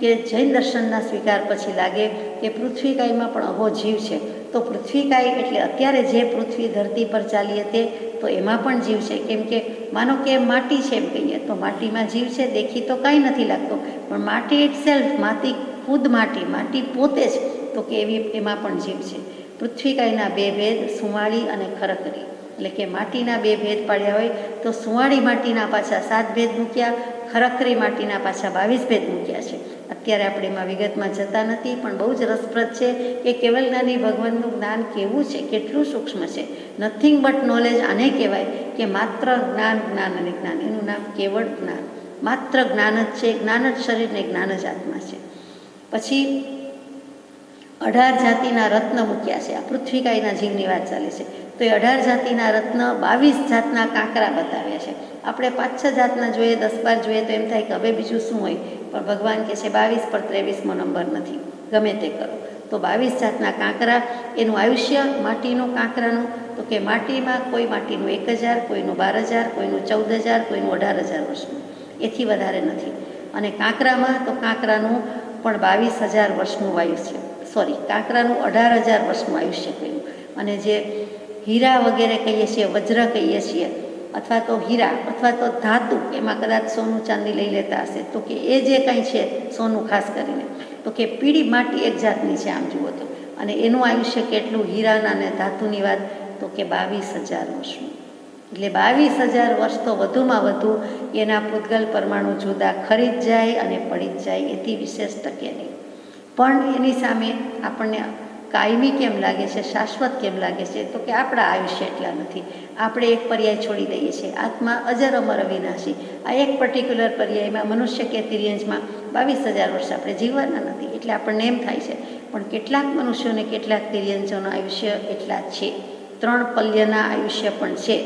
કે જૈન દર્શનના સ્વીકાર પછી લાગે કે પૃથ્વીકાયમાં પણ અહો જીવ છે, તો પૃથ્વીકાય એટલે અત્યારે જે પૃથ્વી ધરતી પર ચાલીએ તે, તો એમાં પણ જીવ છે. કેમ કે માનો કે માટી છે એમ કહીએ તો માટીમાં જીવ છે, દેખી તો કાંઈ નથી લાગતો, પણ માટી ઇટ સેલ્ફ, ખુદ માટી પોતે જ, તો કે એમાં પણ જીવ છે. પૃથ્વીકાયના 2 ભેદ, સુંવાળી અને ખરકરી. એટલે કે માટીના 2 ભેદ પાડ્યા હોય તો સુંવાળી માટીના પાછા 7 ભેદ મૂક્યા, ખરકરી માટીના પાછા 22 ભેદ મૂક્યા છે. અત્યારે આપણે એમાં વિગતમાં જતા નથી, પણ બહુ જ રસપ્રદ છે કે કેવલ જ્ઞાની ભગવાનનું જ્ઞાન કેવું છે, કેટલું સૂક્ષ્મ છે. નથિંગ બટ નોલેજ આને કહેવાય કે માત્ર જ્ઞાન અને જ્ઞાન. એનું નામ કેવળ જ્ઞાન, માત્ર જ્ઞાન જ છે. જ્ઞાન જ શરીર ને જ્ઞાન જ આત્મા છે. પછી 18 જાતિના રત્ન મૂક્યા છે. આ પૃથ્વીકાયના જીવની વાત ચાલે છે. તો એ 18 જાતિના રત્ન, 22 જાતના કાંકરા બતાવ્યા છે. આપણે 5-6 જાતના જોઈએ, 10-12 જોઈએ તો એમ થાય કે હવે બીજું શું હોય, પણ ભગવાન કહે છે 22 પર 23મો નંબર નથી, ગમે તે કરો. તો 22 જાતના કાંકરા. એનું આયુષ્ય માટીનું કાંકરાનું, તો કે માટીમાં કોઈ માટીનું 1000, કોઈનું 12000, કોઈનું 14000, કોઈનું 18000 વર્ષનું, એથી વધારે નથી. અને કાંકરામાં તો કાંકરાનું પણ 22000 વર્ષનું આયુષ્ય, કાંકરાનું 18000 વર્ષનું આયુષ્ય કહ્યું. અને જે હીરા વગેરે કહીએ છીએ, વજ્ર કહીએ છીએ, અથવા તો હીરા અથવા તો ધાતુ, એમાં કદાચ સોનું ચાંદી લઈ લેતા હશે, તો કે એ જે કંઈ છે સોનું ખાસ કરીને, તો કે પીળી માટી એક જાતની છે આમ જુઓ તો. અને એનું આયુષ્ય કેટલું, હીરાના અને ધાતુની વાત, તો કે 22000 વર્ષનું. એટલે 22000 વર્ષ તો વધુમાં વધુ એના પૂતગલ પરમાણુ જુદા ખરી જ જાય અને પડી જ જાય, એથી વિશેષ ટકે નહીં. પણ એની સામે આપણને કાયમી કેમ લાગે છે, શાશ્વત કેમ લાગે છે, તો કે આપણા આયુષ્ય એટલા નથી. આપણે એક પર્યાય છોડી દઈએ છીએ, આત્મા અજર અમર અવિનાશી. આ એક પર્ટિક્યુલર પર્યાયમાં મનુષ્ય કે તિર્યંશમાં 22000 વર્ષ આપણે જીવવાના નથી. એટલે આપણને એમ થાય છે, પણ કેટલાક મનુષ્યોને કેટલાક તિર્યંશોનું આયુષ્ય એટલા છે. 3 પલ્યના આયુષ્ય પણ છે.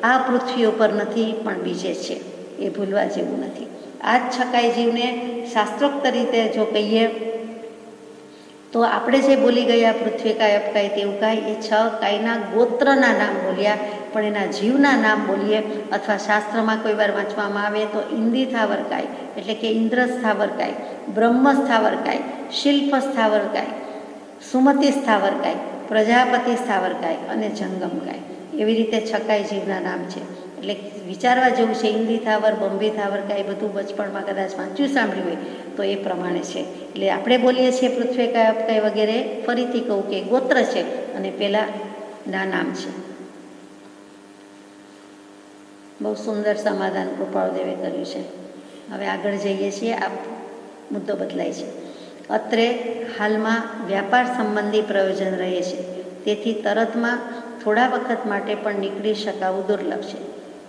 આ પૃથ્વી ઉપર નથી, પણ બીજે છે, એ ભૂલવા જેવું નથી. આ જ 6 કાય જીવને શાસ્ત્રોક્ત રીતે જો કહીએ તો આપણે જે બોલી ગયા પૃથ્વીકાય, અપકાય, તેવકાય, એ 6 કાયના ગોત્રના નામ બોલ્યા, પણ એના જીવના નામ બોલીએ અથવા શાસ્ત્રમાં કોઈ વાર વાંચવામાં આવે તો ઇન્દી સ્થાવરકાય, એટલે કે ઇન્દ્ર સ્થાવરકાય, બ્રહ્મ સ્થાવરકાય, શિલ્પ સ્થાવરકાય, સુમતિ સ્થાવરકાય, પ્રજાપતિ સ્થાવરકાય અને જંગમકાય. એવી રીતે 6 કાય જીવના નામ છે. એટલે વિચારવા જેવું છે. ઇન્દી થાવર, બંબી થાવરકાય બધું બચપણમાં કદાચ વાંચ્યું સાંભળ્યું હોય તો એ પ્રમાણે છે. એટલે આપણે બોલીએ છીએ પૃથ્વીકાય, અપકાય વગેરે, ફરીથી કહું કે ગોત્ર છે અને પેલા ના નામ છે. બહુ સુંદર સમાધાન કૃપાળુદેવે કર્યું છે. હવે આગળ જઈએ છીએ. આ મુદ્દો બદલાય છે. અત્રે હાલમાં વ્યાપાર સંબંધી પ્રયોજન રહે છે, તેથી તરતમાં થોડા વખત માટે પણ નીકળી શકાવું દુર્લભ છે.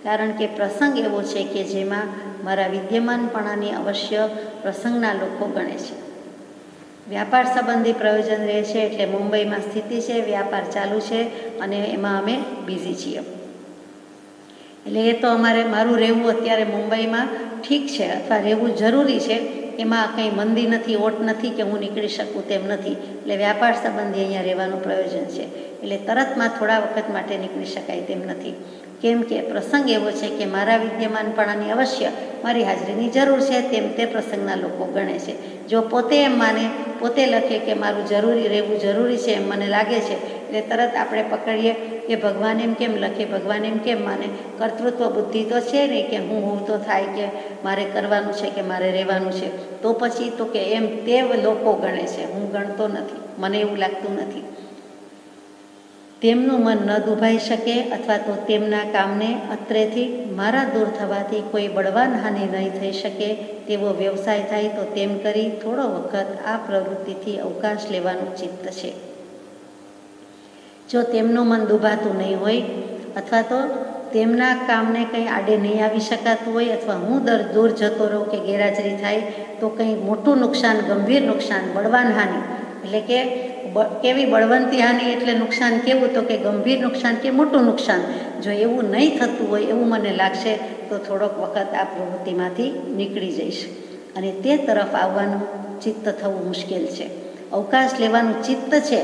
કારણ કે પ્રસંગ એવો છે કે જેમાં મારા વિદ્યમાનપણાની અવશ્ય પ્રસંગના લોકો ગણે છે. વ્યાપાર સંબંધી પ્રયોજન રહે છે એટલે મુંબઈમાં સ્થિતિ છે, વ્યાપાર ચાલુ છે અને એમાં અમે બિઝી છીએ. એટલે એ તો મારું રહેવું અત્યારે મુંબઈમાં ઠીક છે અથવા રહેવું જરૂરી છે, એમાં કંઈ મંદી નથી, ઓટ નથી કે હું નીકળી શકું તેમ નથી. એટલે વ્યાપાર સંબંધી અહીંયા રહેવાનું પ્રયોજન છે, એટલે તરતમાં થોડા વખત માટે નીકળી શકાય તેમ નથી. કેમ કે પ્રસંગ એવો છે કે મારા વિદ્યમાનપણાની અવશ્ય મારી હાજરીની જરૂર છે, તેમ તે પ્રસંગના લોકો ગણે છે. જો પોતે એમ માને, પોતે લખે કે મારું જરૂરી રહેવું જરૂરી છે એમ મને લાગે છે, એટલે તરત આપણે પકડીએ કે ભગવાન એમ કેમ લખે, ભગવાન એમ કેમ માને. કર્તૃત્વ બુદ્ધિ તો છે નહીં કે હું તો થાય કે મારે કરવાનું છે કે મારે રહેવાનું છે. તો પછી તો કે એમ તે લોકો ગણે છે, હું ગણતો નથી, મને એવું લાગતું નથી. તેમનું મન ન દુભાઈ શકે અથવા તો તેમના કામને અત્રેથી મારા દૂર થવાથી કોઈ બળવાન હાનિ નહીં થઈ શકે તેવો વ્યવસાય થાય તો તેમ કરી થોડો વખત આ પ્રવૃત્તિથી અવકાશ લેવાનું ચિત્ત છે. જો તેમનું મન દુભાતું નહીં હોય અથવા તો તેમના કામને કંઈ આડે નહીં આવી શકાતું હોય અથવા હું દૂર જતો રહું કે ગેરહાજરી થાય તો કંઈ મોટું નુકસાન, ગંભીર નુકસાન, બળવાન હાનિ, એટલે કે કેવી બળવંતી હાનિ એટલે નુકસાન કેવું, તો કે ગંભીર નુકસાન કે મોટું નુકસાન, જો એવું નહીં થતું હોય એવું મને લાગશે તો થોડોક વખત આ પ્રવૃત્તિમાંથી નીકળી જઈશ. અને તે તરફ આવવાનું ચિત્ત થવું મુશ્કેલ છે. અવકાશ લેવાનું ચિત્ત છે,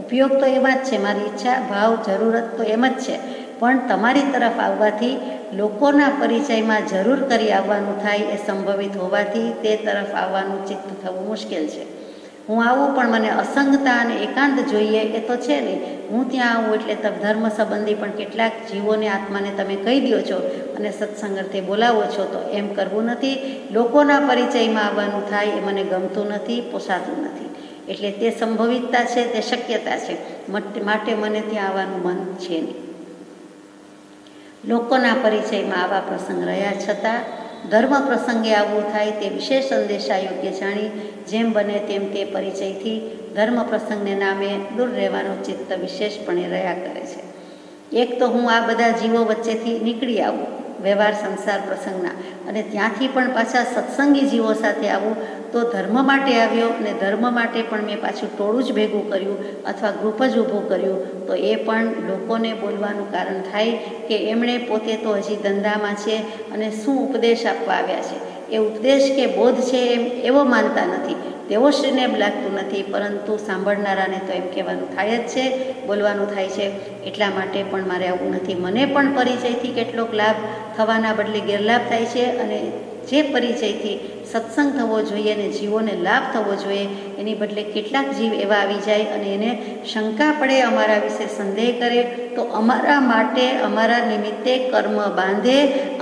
ઉપયોગ તો એમાં જ છે, મારી ઈચ્છા, ભાવ, જરૂરત તો એમ જ છે, પણ તમારી તરફ આવવાથી લોકોના પરિચયમાં જરૂર કરી આવવાનું થાય એ સંભવિત હોવાથી તે તરફ આવવાનું ચિત્ત થવું મુશ્કેલ છે. હું આવું પણ મને અસંગતા અને એકાંત જોઈએ એ તો છે નહીં. હું ત્યાં આવું એટલે ધર્મ સંબંધી પણ કેટલાક જીવોને, આત્માને તમે કહી દો છો અને સત્સંગર્થે બોલાવો છો, તો એમ કરવું નથી. લોકોના પરિચયમાં આવવાનું થાય એ મને ગમતું નથી, પોસાતું નથી. એટલે તે સંભવિતતા છે, તે શક્યતા છે, માટે મને ત્યાં આવવાનું મન છે નહીં. લોકોના પરિચયમાં આવા પ્રસંગ રહ્યા છતાં ધર્મ પ્રસંગે આવવું થાય તે વિશેષ સંદેશા યોગ્ય જાણી જેમ બને તેમ તે પરિચયથી ધર્મ પ્રસંગને નામે દૂર રહેવાનું ચિત્ત વિશેષપણે રહ્યા કરે છે. એક તો હું આ બધા જીવો વચ્ચેથી નીકળી આવું વ્યવહાર સંસાર પ્રસંગના, અને ત્યાંથી પણ પાછા સત્સંગી જીવો સાથે આવું તો ધર્મ માટે આવ્યો અને ધર્મ માટે પણ મેં પાછું ટોળું જ ભેગું કર્યું અથવા ગ્રુપ જ ઊભું કર્યું, તો એ પણ લોકોને બોલવાનું કારણ થાય કે એમણે પોતે તો હજી ધંધામાં છે અને શું ઉપદેશ આપવા આવ્યા છે. એ ઉપદેશ કે બોધ છે એમ એવો માનતા નથી, તેવો શ્રીને લાગતું નથી, પરંતુ સાંભળનારાને તો એમ કહેવાનું થાય જ છે, બોલવાનું થાય છે. એટલા માટે પણ મારે આવું નથી. મને પણ પરિચયથી કેટલોક લાભ થવાના બદલે ગેરલાભ થાય છે, અને જે પરિચયથી સત્સંગ થવો જોઈએ અને જીવોને લાભ થવો જોઈએ એની બદલે કેટલાક જીવ એવા આવી જાય અને એને શંકા પડે, અમારા વિશે સંદેહ કરે, તો અમારા માટે અમારા નિમિત્તે કર્મ બાંધે,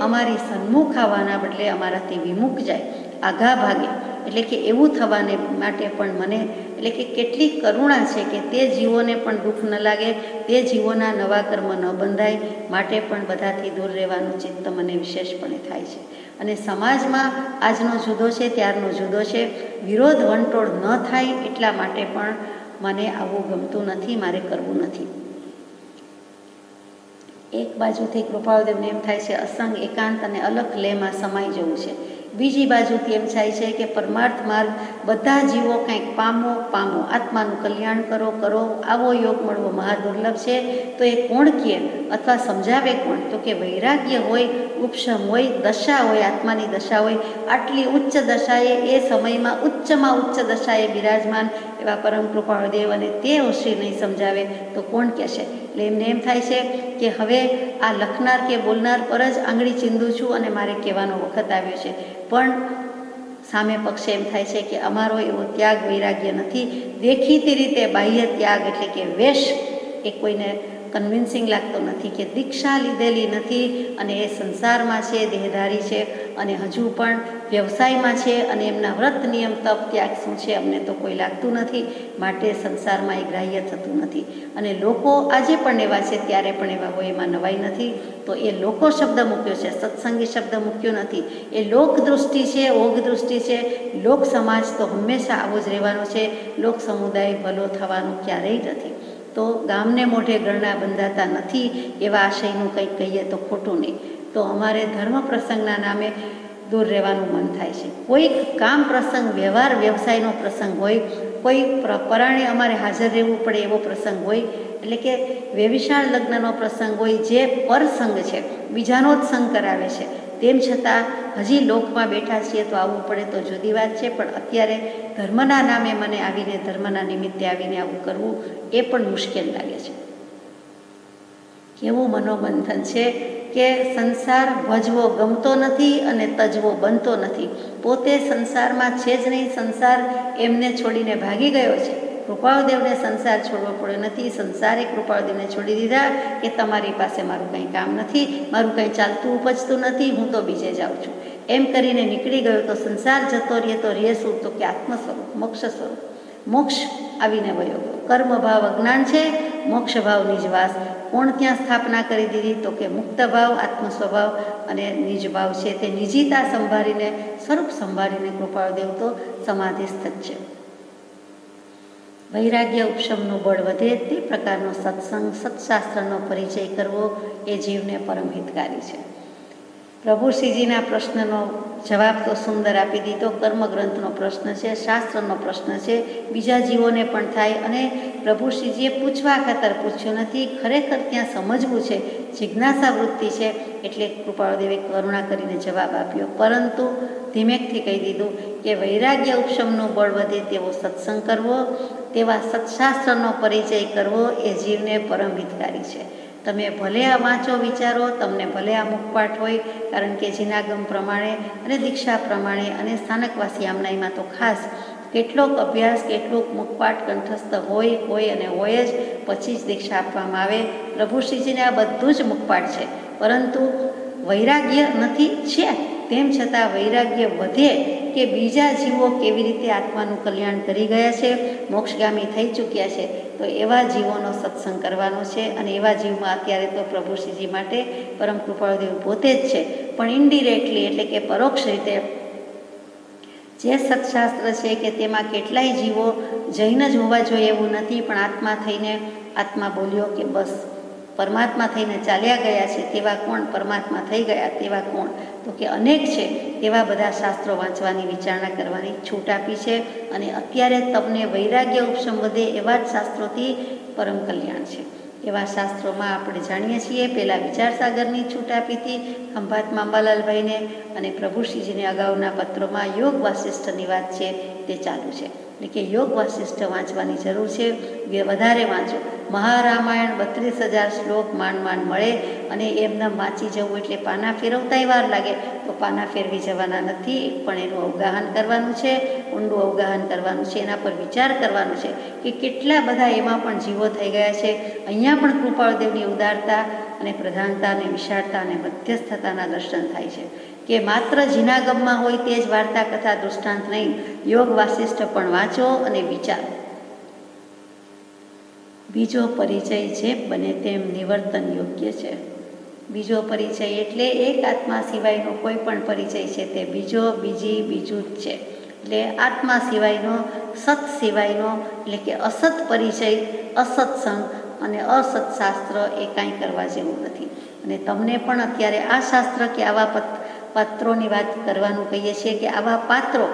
અમારી સન્મુખ આવવાના બદલે અમારાથી વિમુખ જાય, આઘા ભાગે. એટલે કે એવું થવાને માટે પણ મને એટલે કે કેટલી કરુણા છે કે તે જીવોને પણ દુઃખ ન લાગે, તે જીવોના નવા કર્મ ન બંધાય, માટે પણ બધાથી દૂર રહેવાનું ચિત્ત મને વિશેષપણે થાય છે. અને સમાજમાં આજનો જુદો છે, ત્યારનો જુદો છે, વિરોધ વંટોળ ન થાય એટલા માટે પણ મને આવું ગમતું નથી, મારે કરવું નથી. એક બાજુથી કૃપાળુદેવને એમ થાય છે અસંગ, એકાંત અને અલખ લેમાં સમાઈ જવું છે. બીજી બાજુથી એમ થાય છે કે પરમાર્થ માર્ગ બધા જીવો કંઈક પામો, આત્માનું કલ્યાણ કરો, આવો યોગ મળવો મહાદુર્લભ છે. તો એ કોણ કહે અથવા સમજાવે કોણ? તો કે વૈરાગ્ય હોય, ઉપશમ હોય, દશા હોય, આત્માની દશા હોય, આટલી ઉચ્ચ દશાએ એ સમયમાં ઉચ્ચમાં ઉચ્ચ દશાએ બિરાજમાન એવા પરમ કૃપાળુદેવ, અને તે શ્રી નહીં સમજાવે તો કોણ કહેશે? એટલે એમને એમ થાય છે કે હવે આ લખનાર કે બોલનાર પર જ આંગળી ચીંધું છું અને મારે કહેવાનો વખત આવ્યો છે. પણ સામે પક્ષે એમ થાય છે કે અમારો એવો ત્યાગ વૈરાગ્ય નથી. દેખીતી રીતે બાહ્ય ત્યાગ એટલે કે વેશ એ કોઈને કન્વિન્સિંગ લાગતો નથી, કે દીક્ષા લીધેલી નથી અને એ સંસારમાં છે, દેહધારી છે અને હજુ પણ વ્યવસાયમાં છે, અને એમના વ્રત નિયમ તપ ત્યાગ શું છે અમને તો કોઈ લાગતું નથી, માટે સંસારમાં એ ગ્રાહ્ય થતું નથી. અને લોકો આજે પણ એવા છે, ત્યારે પણ એવા હોય, એમાં નવાઈ નથી. તો એ લોકો શબ્દ મૂક્યો છે, સત્સંગી શબ્દ મૂક્યો નથી. એ લોક દૃષ્ટિ છે, ઓઘ દૃષ્ટિ છે. લોક સમાજ તો હંમેશા આવો જ રહેવાનો છે, લોક સમુદાય ભલો થવાનો ક્યારેય નથી. તો ગામને મોઢે ગરણા બંધાતા નથી એવા આશયનું કંઈક કહીએ તો ખોટું નહીં. તો અમારે ધર્મ પ્રસંગના નામે દૂર રહેવાનું મન થાય છે. કોઈક કામ પ્રસંગ, વ્યવહાર વ્યવસાયનો પ્રસંગ હોય કોઈ પરાણે અમારે હાજર રહેવું પડે એવો પ્રસંગ હોય, એટલે કે વ્યભિચાર લગ્નનો પ્રસંગ હોય જે પરસંગ છે, બીજાનો જ સંગ કરાવે છે, તેમ છતાં હજી લોકમાં બેઠા છીએ તો આવવું પડે તો જુદી વાત છે. પણ અત્યારે ધર્મના નામે મને આવીને, ધર્મના નિમિત્તે આવીને આવું કરવું એ પણ મુશ્કેલ લાગે છે. કેવું મનોબંધન છે કે સંસાર ભજવો ગમતો નથી અને તજવો બનતો નથી. પોતે સંસારમાં છે જ નહીં, સંસાર એમને છોડીને ભાગી ગયો છે. કૃપાળુદેવને સંસાર છોડવો પડ્યો નથી, સંસારે કૃપાળુદેવને છોડી દીધા કે તમારી પાસે મારું કંઈ કામ નથી, મારું કંઈ ચાલતું ઉપજતું નથી, હું તો બીજે જાઉં છું. એમ કરીને નીકળી ગયો તો સંસાર જતો રહીએ તો રહે શું? તો કે આત્મ સ્વરૂપ, મોક્ષ સ્વરૂપ. મોક્ષ આવીને વયો ગયો. કર્મ ભાવ અજ્ઞાન છે, મોક્ષ ભાવ નિજવાસ. કોણ ત્યાં સ્થાપના કરી દીધી? તો કે મુક્ત ભાવ, આત્મ સ્વભાવ અને નિજ ભાવ છે તે નિજીતા સંભાળીને, સ્વરૂપ સંભાળીને કૃપાળુદેવ તો સમાધિસ્થ જ છે. વૈરાગ્ય ઉપશમનું બળ વધે તે પ્રકારનો સત્સંગ, સત્શાસ્ત્રનો પરિચય કરવો એ જીવને પરમ હિતકારી છે. પ્રભુ શ્રીજીના પ્રશ્નનો જવાબ તો સુંદર આપી દીધો. કર્મગ્રંથનો પ્રશ્ન છે, શાસ્ત્રનો પ્રશ્ન છે, બીજા જીવોને પણ થાય અને પ્રભુ શ્રીજીએ પૂછવા ખાતર પૂછ્યું નથી, ખરેખર ત્યાં સમજવું છે, જિજ્ઞાસા વૃત્તિ છે, એટલે કૃપાળુદેવે કરુણા કરીને જવાબ આપ્યો. પરંતુ ધીમેકથી કહી દીધું કે વૈરાગ્ય ઉપશમનું બળ વધે તેવો સત્સંગ કરવો, તેવા સત્શાસ્ત્રનો પરિચય કરવો એ જીવને પરમ હિતકારી છે. તમે ભલે આ વાંચો, વિચારો, તમને ભલે આ મુખપાઠ હોય, કારણ કે જીનાગમ પ્રમાણે અને દીક્ષા પ્રમાણે અને સ્થાનકવાસી આમનાઈમાં તો ખાસ કેટલોક અભ્યાસ, કેટલોક મુખપાઠ કંઠસ્થ હોય અને હોય જ, પછી જ દીક્ષા આપવામાં આવે. પ્રભુ શ્રીજીને આ બધું જ મુખપાઠ છે, પરંતુ વૈરાગ્ય નથી છે. તેમ છતાં વૈરાગ્ય વધે કે બીજા જીવો કેવી રીતે આત્માનું કલ્યાણ કરી ગયા છે, મોક્ષગામી થઈ ચૂક્યા છે, તો એવા જીવોનો સત્સંગ કરવાનો છે. અને એવા જીવમાં અત્યારે તો પ્રભુ શ્રીજી માટે પરમ કૃપાળુદેવ પોતે જ છે, પણ ઇનડિરેક્ટલી એટલે કે પરોક્ષ રીતે જે સત્શાસ્ત્ર છે કે તેમાં કેટલાય જીવો જૈન જ હોવા જોઈએ એવું નથી, પણ આત્મા થઈને આત્મા બોલ્યો કે બસ પરમાત્મા થઈને ચાલ્યા ગયા છે તેવા કોણ, પરમાત્મા થઈ ગયા તેવા કોણ? તો કે અનેક છે. એવા બધા શાસ્ત્રો વાંચવાની, વિચારણા કરવાની છૂટ આપી છે. અને અત્યારે તમને વૈરાગ્ય ઉપશમ વધે એવા જ શાસ્ત્રોથી પરમ કલ્યાણ છે. એવા શાસ્ત્રોમાં આપણે જાણીએ છીએ, પહેલાં વિચારસાગરની છૂટ આપી હતી ખંભાતમાં અંબાલાલભાઈને, અને પ્રભુ શ્રીજીને અગાઉના પત્રોમાં યોગ વાસિષ્ઠની વાત છે તે ચાલુ છે. એટલે કે યોગ વાસિષ્ઠ વાંચવાની જરૂર છે, વધારે વાંચો. મહારામાયણ 32,000 શ્લોક માંડ મળે અને એમને વાંચી જવું એટલે પાના ફેરવતાય વાર લાગે, તો પાના ફેરવી જવાના નથી, પણ એનું અવગાહન કરવાનું છે, ઊંડું અવગાહન કરવાનું છે, એના પર વિચાર કરવાનો છે કે કેટલા બધા એમાં પણ જીવો થઈ ગયા છે. અહીંયા પણ કૃપાળુદેવની ઉદારતા અને પ્રધાનતા અને વિશાળતા અને મધ્યસ્થતાના દર્શન થાય છે કે માત્ર જીનાગમમાં હોય તે જ વાર્તા, કથા, દૃષ્ટાંત નહીં, યોગ વાસિષ્ઠ પણ વાંચો અને વિચારો. બીજો પરિચય જે બને તેમ નિવર્તન યોગ્ય છે. બીજો પરિચય એટલે એક આત્મા સિવાયનો કોઈ પણ પરિચય છે તે બીજું જ છે. એટલે આત્મા સિવાયનો, સત સિવાયનો, એટલે કે અસત પરિચય, અસત્સંગ અને અસત શાસ્ત્ર એ કાંઈ કરવા જેવું નથી. અને તમને પણ અત્યારે આ શાસ્ત્ર કે આવા પાત્રોની વાત કરવાનું કહીએ છીએ કે આવા પાત્રો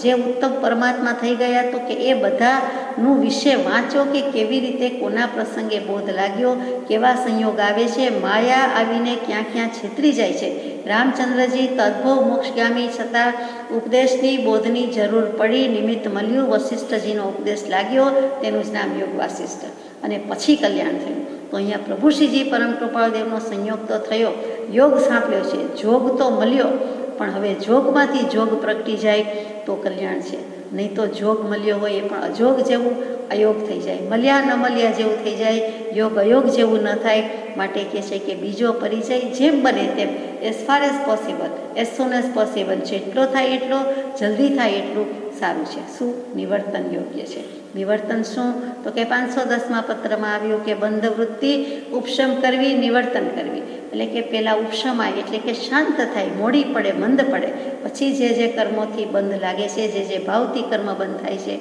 જે ઉત્તમ પરમાત્મા થઈ ગયા, તો કે એ બધાનું વિશે વાંચો કે કેવી રીતે, કોના પ્રસંગે બોધ લાગ્યો, કેવા સંયોગ આવે છે, માયા આવીને ક્યાં ક્યાં છેતરી જાય છે. રામચંદ્રજી તદ્ભવ મોક્ષગામી છતાં ઉપદેશની, બોધની જરૂર પડી, નિમિત્ત મળ્યું, વશિષ્ઠજીનો ઉપદેશ લાગ્યો, તેનું જ નામ યોગ વાસિષ્ઠ, અને પછી કલ્યાણ થયું. તો અહીંયા પ્રભુ શ્રીજી પરમ કૃપાળુદેવનો સંયોગ તો થયો, યોગ સાંપડ્યો છે, જોગ તો મળ્યો, પણ હવે જોગમાંથી જોગ પ્રગટી જાય તો કલ્યાણ છે. નહીં તો જોગ મળ્યો હોય એ પણ અજોગ જેવું અયોગ થઈ જાય, મળ્યા ન મળ્યા જેવું થઈ જાય, યોગ અયોગ જેવું ન થાય. માટે કહે છે કે બીજો પરિચય જેમ બને તેમ, as far as possible, as soon as possible, જેટલો થાય એટલો, જલ્દી થાય એટલું સારું છે. શું? નિવર્તન યોગ્ય છે. નિવર્તન શું? તો કે 510મા પત્રમાં આવ્યું કે બંધ વૃત્તિ ઉપશમ કરવી, નિવર્તન કરવી. એટલે કે પહેલાં ઉપશમાય એટલે કે શાંત થાય, મોડી પડે, મંદ પડે, પછી જે કર્મોથી બંધ લાગે છે, જે ભાવથી કર્મ બંધ થાય છે,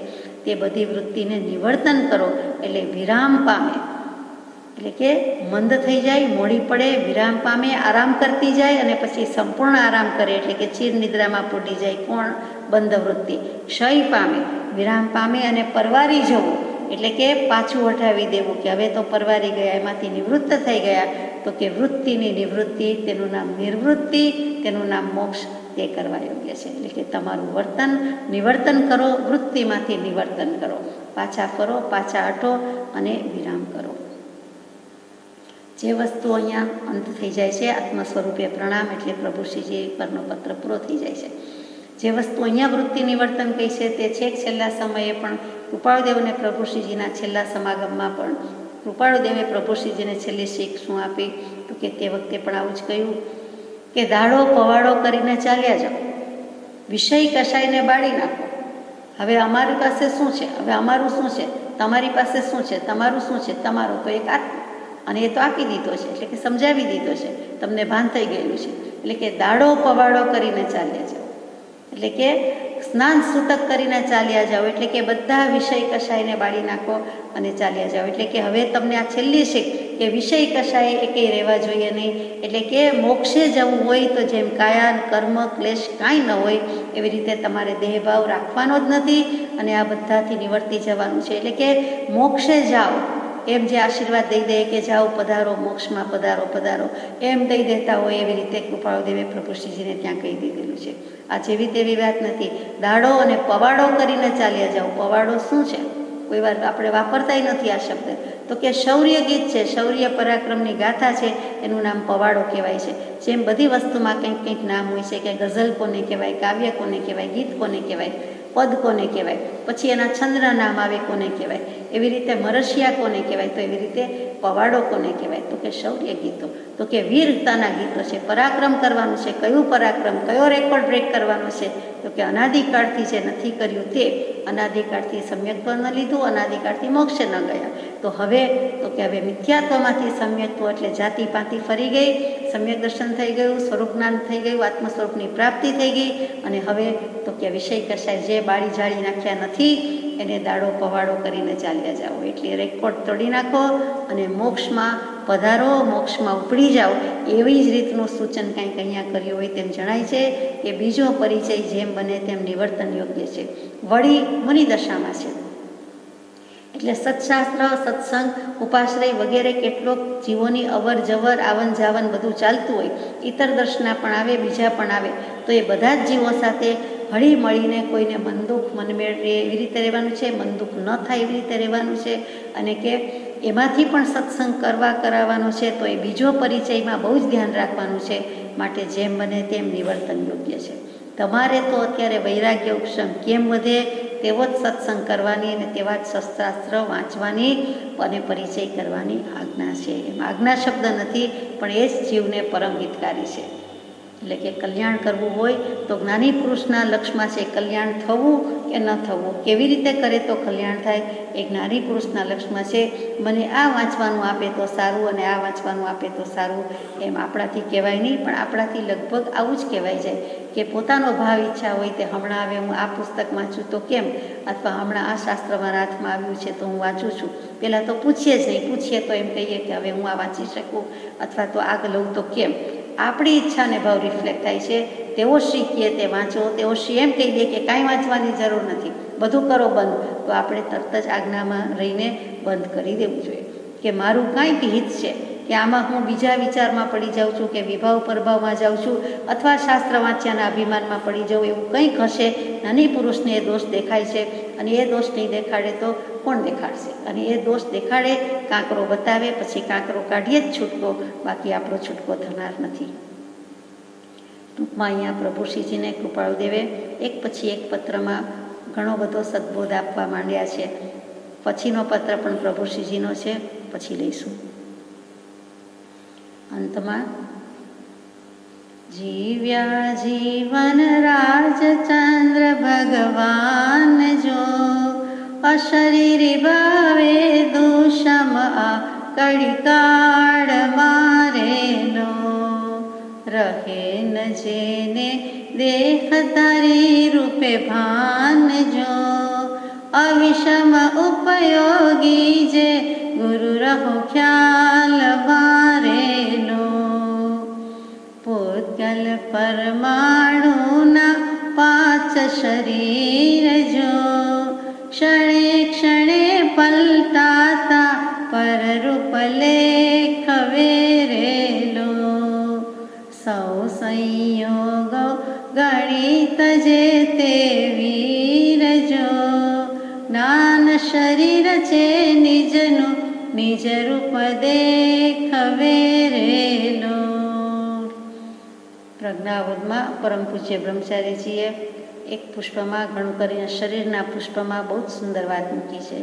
તે બધી વૃત્તિને નિવર્તન કરો એટલે વિરામ પામે. એટલે કે મંદ થઈ જાય, મોડી પડે, વિરામ પામે, આરામ કરતી જાય અને પછી સંપૂર્ણ આરામ કરે, એટલે કે ચીર નિદ્રામાં પૂટી જાય. કોણ? બંધ વૃત્તિ. ક્ષય પામે, વિરામ પામે અને પરવારી જવું એટલે કે પાછું હટાવી દેવું કે હવે તો પરવારી ગયા, એમાંથી નિવૃત્ત થઈ ગયા. તો કે વૃત્તિની નિવૃત્તિ, તેનું નામ નિવૃત્તિ, તેનું નામ મોક્ષ, તે કરવા યોગ્ય છે. એટલે કે તમારું વર્તન નિવર્તન કરો, વૃત્તિમાંથી નિવર્તન કરો, પાછા ફરો, પાછા હટો અને વિરામ કરો. જે વસ્તુ અહીંયા અંત થઈ જાય છે, આત્મ સ્વરૂપે પ્રણામ એટલે પ્રભુશ્રીજી પરનો પત્ર પૂરો થઈ જાય છે. જે વસ્તુ અહીંયા વૃત્તિ નિવર્તન કહી છે તે છેક છેલ્લા સમયે પણ કૃપાળુદેવને પ્રભુશ્રીજીના છેલ્લા સમાગમમાં પણ કૃપાળુદેવે પ્રભુશ્રીજીને છેલ્લી શીખ શું આપી? તો કે તે વખતે પણ આવું જ કહ્યું કે દાડો પવાડો કરીને ચાલ્યા જાઓ, વિષય કશાયને બાળી નાખો. હવે અમારી પાસે શું છે? હવે અમારું શું છે? તમારી પાસે શું છે? તમારું શું છે? તમારો તો એક આત્મા, અને એ તો આપી દીધો છે, એટલે કે સમજાવી દીધો છે, તમને ભાન થઈ ગયેલું છે. એટલે કે દાડો પવાડો કરીને ચાલ્યા જાઓ, એટલે કે સ્નાન સૂતક કરીને ચાલ્યા જાઓ, એટલે કે બધા વિષય કશાયને બાળી નાખો અને ચાલ્યા જાઓ. એટલે કે હવે તમને આ છેલ્લી શીખ કે વિષય કશાય એકેય રહેવા જોઈએ નહીં. એટલે કે મોક્ષે જવું હોય તો જેમ કાયા કર્મ ક્લેશ કાંઈ ન હોય એવી રીતે તમારે દેહભાવ રાખવાનો જ નથી અને આ બધાથી નિવર્તી જવાનું છે. એટલે કે મોક્ષે જાઓ એમ જે આશીર્વાદ દઈ દે કે જાઓ પધારો મોક્ષમાં, પધારો પધારો એમ દઈ દેતા હોય એવી રીતે કૃપાળુદેવે પ્રભુશ્રીજીને ત્યાં કહી દીધેલું છે. આ જેવી તેવી વાત નથી. દાડો અને પવાડો કરીને ચાલ્યા જાઓ. પવાડો શું છે? કોઈ વાર આપણે વાપરતાય નથી આ શબ્દ. તો કે શૌર્ય ગીત છે, શૌર્ય પરાક્રમની ગાથા છે, એનું નામ પવાડો કહેવાય છે. જેમ બધી વસ્તુમાં કંઈક કંઈક નામ હોય છે કે ગઝલ કોને કહેવાય, કાવ્ય કોને કહેવાય, ગીત કોને કહેવાય, પદ કોને કહેવાય, પછી એના છંદના નામ આવે કોને કહેવાય, એવી રીતે મરશિયા કોને કહેવાય, તો એવી રીતે પવાડો કોને કહેવાય? તો કે શૌર્ય ગીતો, તો કે વીરતાના ગીતો છે. પરાક્રમ કરવાનું છે. કયું પરાક્રમ? કયો રેકોર્ડ બ્રેક કરવાનો છે? તો કે અનાદિકાળથી જે નથી કર્યું તે, અનાદિકાળથી સમ્યક્ત્વ ન લીધું, અનાદિકાળથી મોક્ષે ન ગયા. તો હવે મિથ્યાત્વમાંથી સમ્યક્ત્વ એટલે જાતિ પાતિ ફરી ગઈ, સમ્યક દર્શન થઈ ગયું, સ્વરૂપ જ્ઞાન થઈ ગયું, આત્મ સ્વરૂપની પ્રાપ્તિ થઈ ગઈ. અને હવે તો કે વિષય કશાય જે બાળી જાળી નાખ્યા નથી એને દાડો પવાડો કરીને ચાલ્યા જાઓ. એટલે રેકોર્ડ તોડી નાખો અને મોક્ષમાં પધારો, મોક્ષમાં ઉપડી જાઓ. એવી જ રીતનું સૂચન કંઈક અહીંયા કર્યું હોય તેમ જણાય છે કે બીજો પરિચય જેમ બને તેમ નિવર્તન યોગ્ય છે. વળી મુનિદશામાં છે એટલે સત્શાસ્ત્ર, સત્સંગ, ઉપાશ્રય વગેરે કેટલોક જીવોની અવર જવર, આવન જાવન બધું ચાલતું હોય. ઇતર દર્શના પણ આવે, બીજા પણ આવે. તો એ બધા જ જીવો સાથે હળી મળીને કોઈને મનદુખ મનમેળ રહે એવી રીતે રહેવાનું છે, મનદુખ ન થાય એવી રીતે રહેવાનું છે. અને કે એમાંથી પણ સત્સંગ કરાવવાનો છે. તો એ બીજો પરિચયમાં બહુ જ ધ્યાન રાખવાનું છે. માટે જેમ બને તેમ નિવર્તન યોગ્ય છે. તમારે તો અત્યારે વૈરાગ્ય ઉપશમ કેમ વધે તેવો જ સત્સંગ કરવાની અને તેવા જ શસ્ત્રાસ્ત્ર વાંચવાની અને પરિચય કરવાની આજ્ઞા છે. એમાં આજ્ઞા શબ્દ નથી, પણ એ જ જીવને પરમ હિતકારી છે. એટલે કે કલ્યાણ કરવું હોય તો જ્ઞાની પુરુષના લક્ષ્યમાં છે કલ્યાણ થવું કે ન થવું, કેવી રીતે કરે તો કલ્યાણ થાય એ જ્ઞાની પુરુષના લક્ષ્યમાં છે. મને આ વાંચવાનું આપે તો સારું અને આ વાંચવાનું આપે તો સારું એમ આપણાથી કહેવાય નહીં, પણ આપણાથી લગભગ આવું જ કહેવાય જાય કે પોતાનો ભાવ ઈચ્છા હોય તે હમણાં આવે હું આ પુસ્તક વાંચું તો કેમ, અથવા હમણાં આ શાસ્ત્ર મારા હાથમાં આવ્યું છે તો હું વાંચું છું. પહેલાં તો પૂછીએ જ નહીં, પૂછીએ તો એમ કહીએ કે હવે હું આ વાંચી શકું અથવા તો આગ લઉં તો કેમ. આપણી ઈચ્છાને ભાવ રિફ્લેક્ટ થાય છે. તેઓ શ્રી કહે તે વાંચો, તેઓ શ્રી એમ કહી દે કે કાંઈ વાંચવાની જરૂર નથી, બધું કરો બંધ, તો આપણે તરત જ આજ્ઞામાં રહીને બંધ કરી દેવું જોઈએ. કે મારું કાંઈક હિત છે કે આમાં હું બીજા વિચારમાં પડી જાઉં છું કે વિભાવ પરભાવમાં જાઉં છું અથવા શાસ્ત્ર વાંચ્યાના અભિમાનમાં પડી જાઉં, એવું કંઈક હશે. નાની પુરુષને એ દોષ દેખાય છે અને એ દોષ નહીં દેખાડે તો કોણ દેખાડશે? અને એ દોષ દેખાડે, કાંકરો બતાવે, પછી કાંકરો કાઢીએ જ છૂટકો, બાકી આપણો છૂટકો થનાર નથી. ટૂંકમાં અહીંયા પ્રભુશ્રીજીને કૃપાળુદેવે એક પછી એક પત્રમાં ઘણો બધો સદબોધ આપવા માંડ્યા છે. પછીનો પત્ર પણ પ્રભુશ્રીજીનો છે, પછી લઈશું. અંતમાં જીવ્યા જીવન રાજચંદ્ર ભગવાન જો અશરીરી ભાવે દુષમ આ કડિકાળ મારેલો રહે ન જેને દેહધારી રૂપે ભાન જો અવિષમ ઉપયોગી જે ગુરુ રહો ખ્યાલ મારેલો પૂતગલ પરમાણુના 5 શરીર જો ક્ષણે ક્ષણે પલટાતા પરરૂપ લેખ વેરેલો સૌ સંયોગો ગણિત જે તે વીર જો જ્ઞાન શરીર છે નિજનું નિજ રૂપ દેખ વેરેલો. પ્રજ્ઞાવોદમાં પરમ પૂજ્ય બ્રહ્મચારીજીએ એક પુષ્પમાં ઘણું કરીને શરીરના પુષ્પમાં બહુ જ સુંદર વાત મૂકી છે.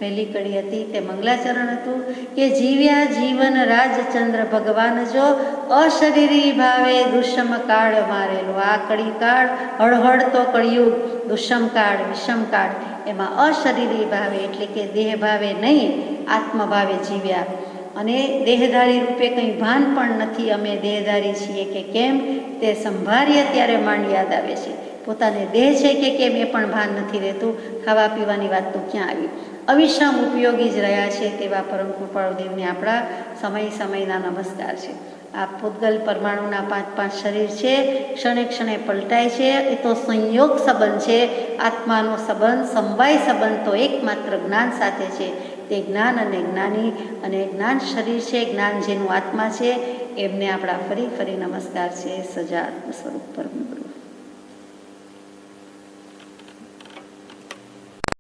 પહેલી કડી હતી તે મંગલાચરણ હતું કે જીવ્યા જીવન રાજચંદ્ર ભગવાન જો અશરીરી ભાવે દુષ્મ કાળ મારેલો. આ કડી કાળ હળહળતો કળિયુગ, દુષ્મ કાળ, વિષમ કાળ, એમાં અશરીરી ભાવે એટલે કે દેહ ભાવે નહીં આત્મભાવે જીવ્યા અને દેહધારી રૂપે કંઈ ભાન પણ નથી અમે દેહધારી છીએ કે કેમ તે સંભાળીએ ત્યારે માંડ યાદ આવે છે. પોતાને દેહ છે કે કેમ એ પણ ભાન નથી રહેતું. ખાવા પીવાની વાત તો ક્યાં આવી. અવિષમ ઉપયોગી જ રહ્યા છે તેવા પરમ કૃપાળુદેવને આપણા સમયના નમસ્કાર છે. આ પૂતગલ પરમાણુના 5-5 શરીર છે, ક્ષણે ક્ષણે પલટાય છે. એ તો સંયોગ સંબંધ છે. આત્માનો સંબંધ, સમવાય સંબંધ તો એકમાત્ર જ્ઞાન સાથે છે. તે જ્ઞાન અને જ્ઞાની અને જ્ઞાન શરીર છે, જ્ઞાન જેનું આત્મા છે, એમને આપણા ફરી નમસ્કાર છે. સજાત્મ સ્વરૂપ પરમ ગુરુ.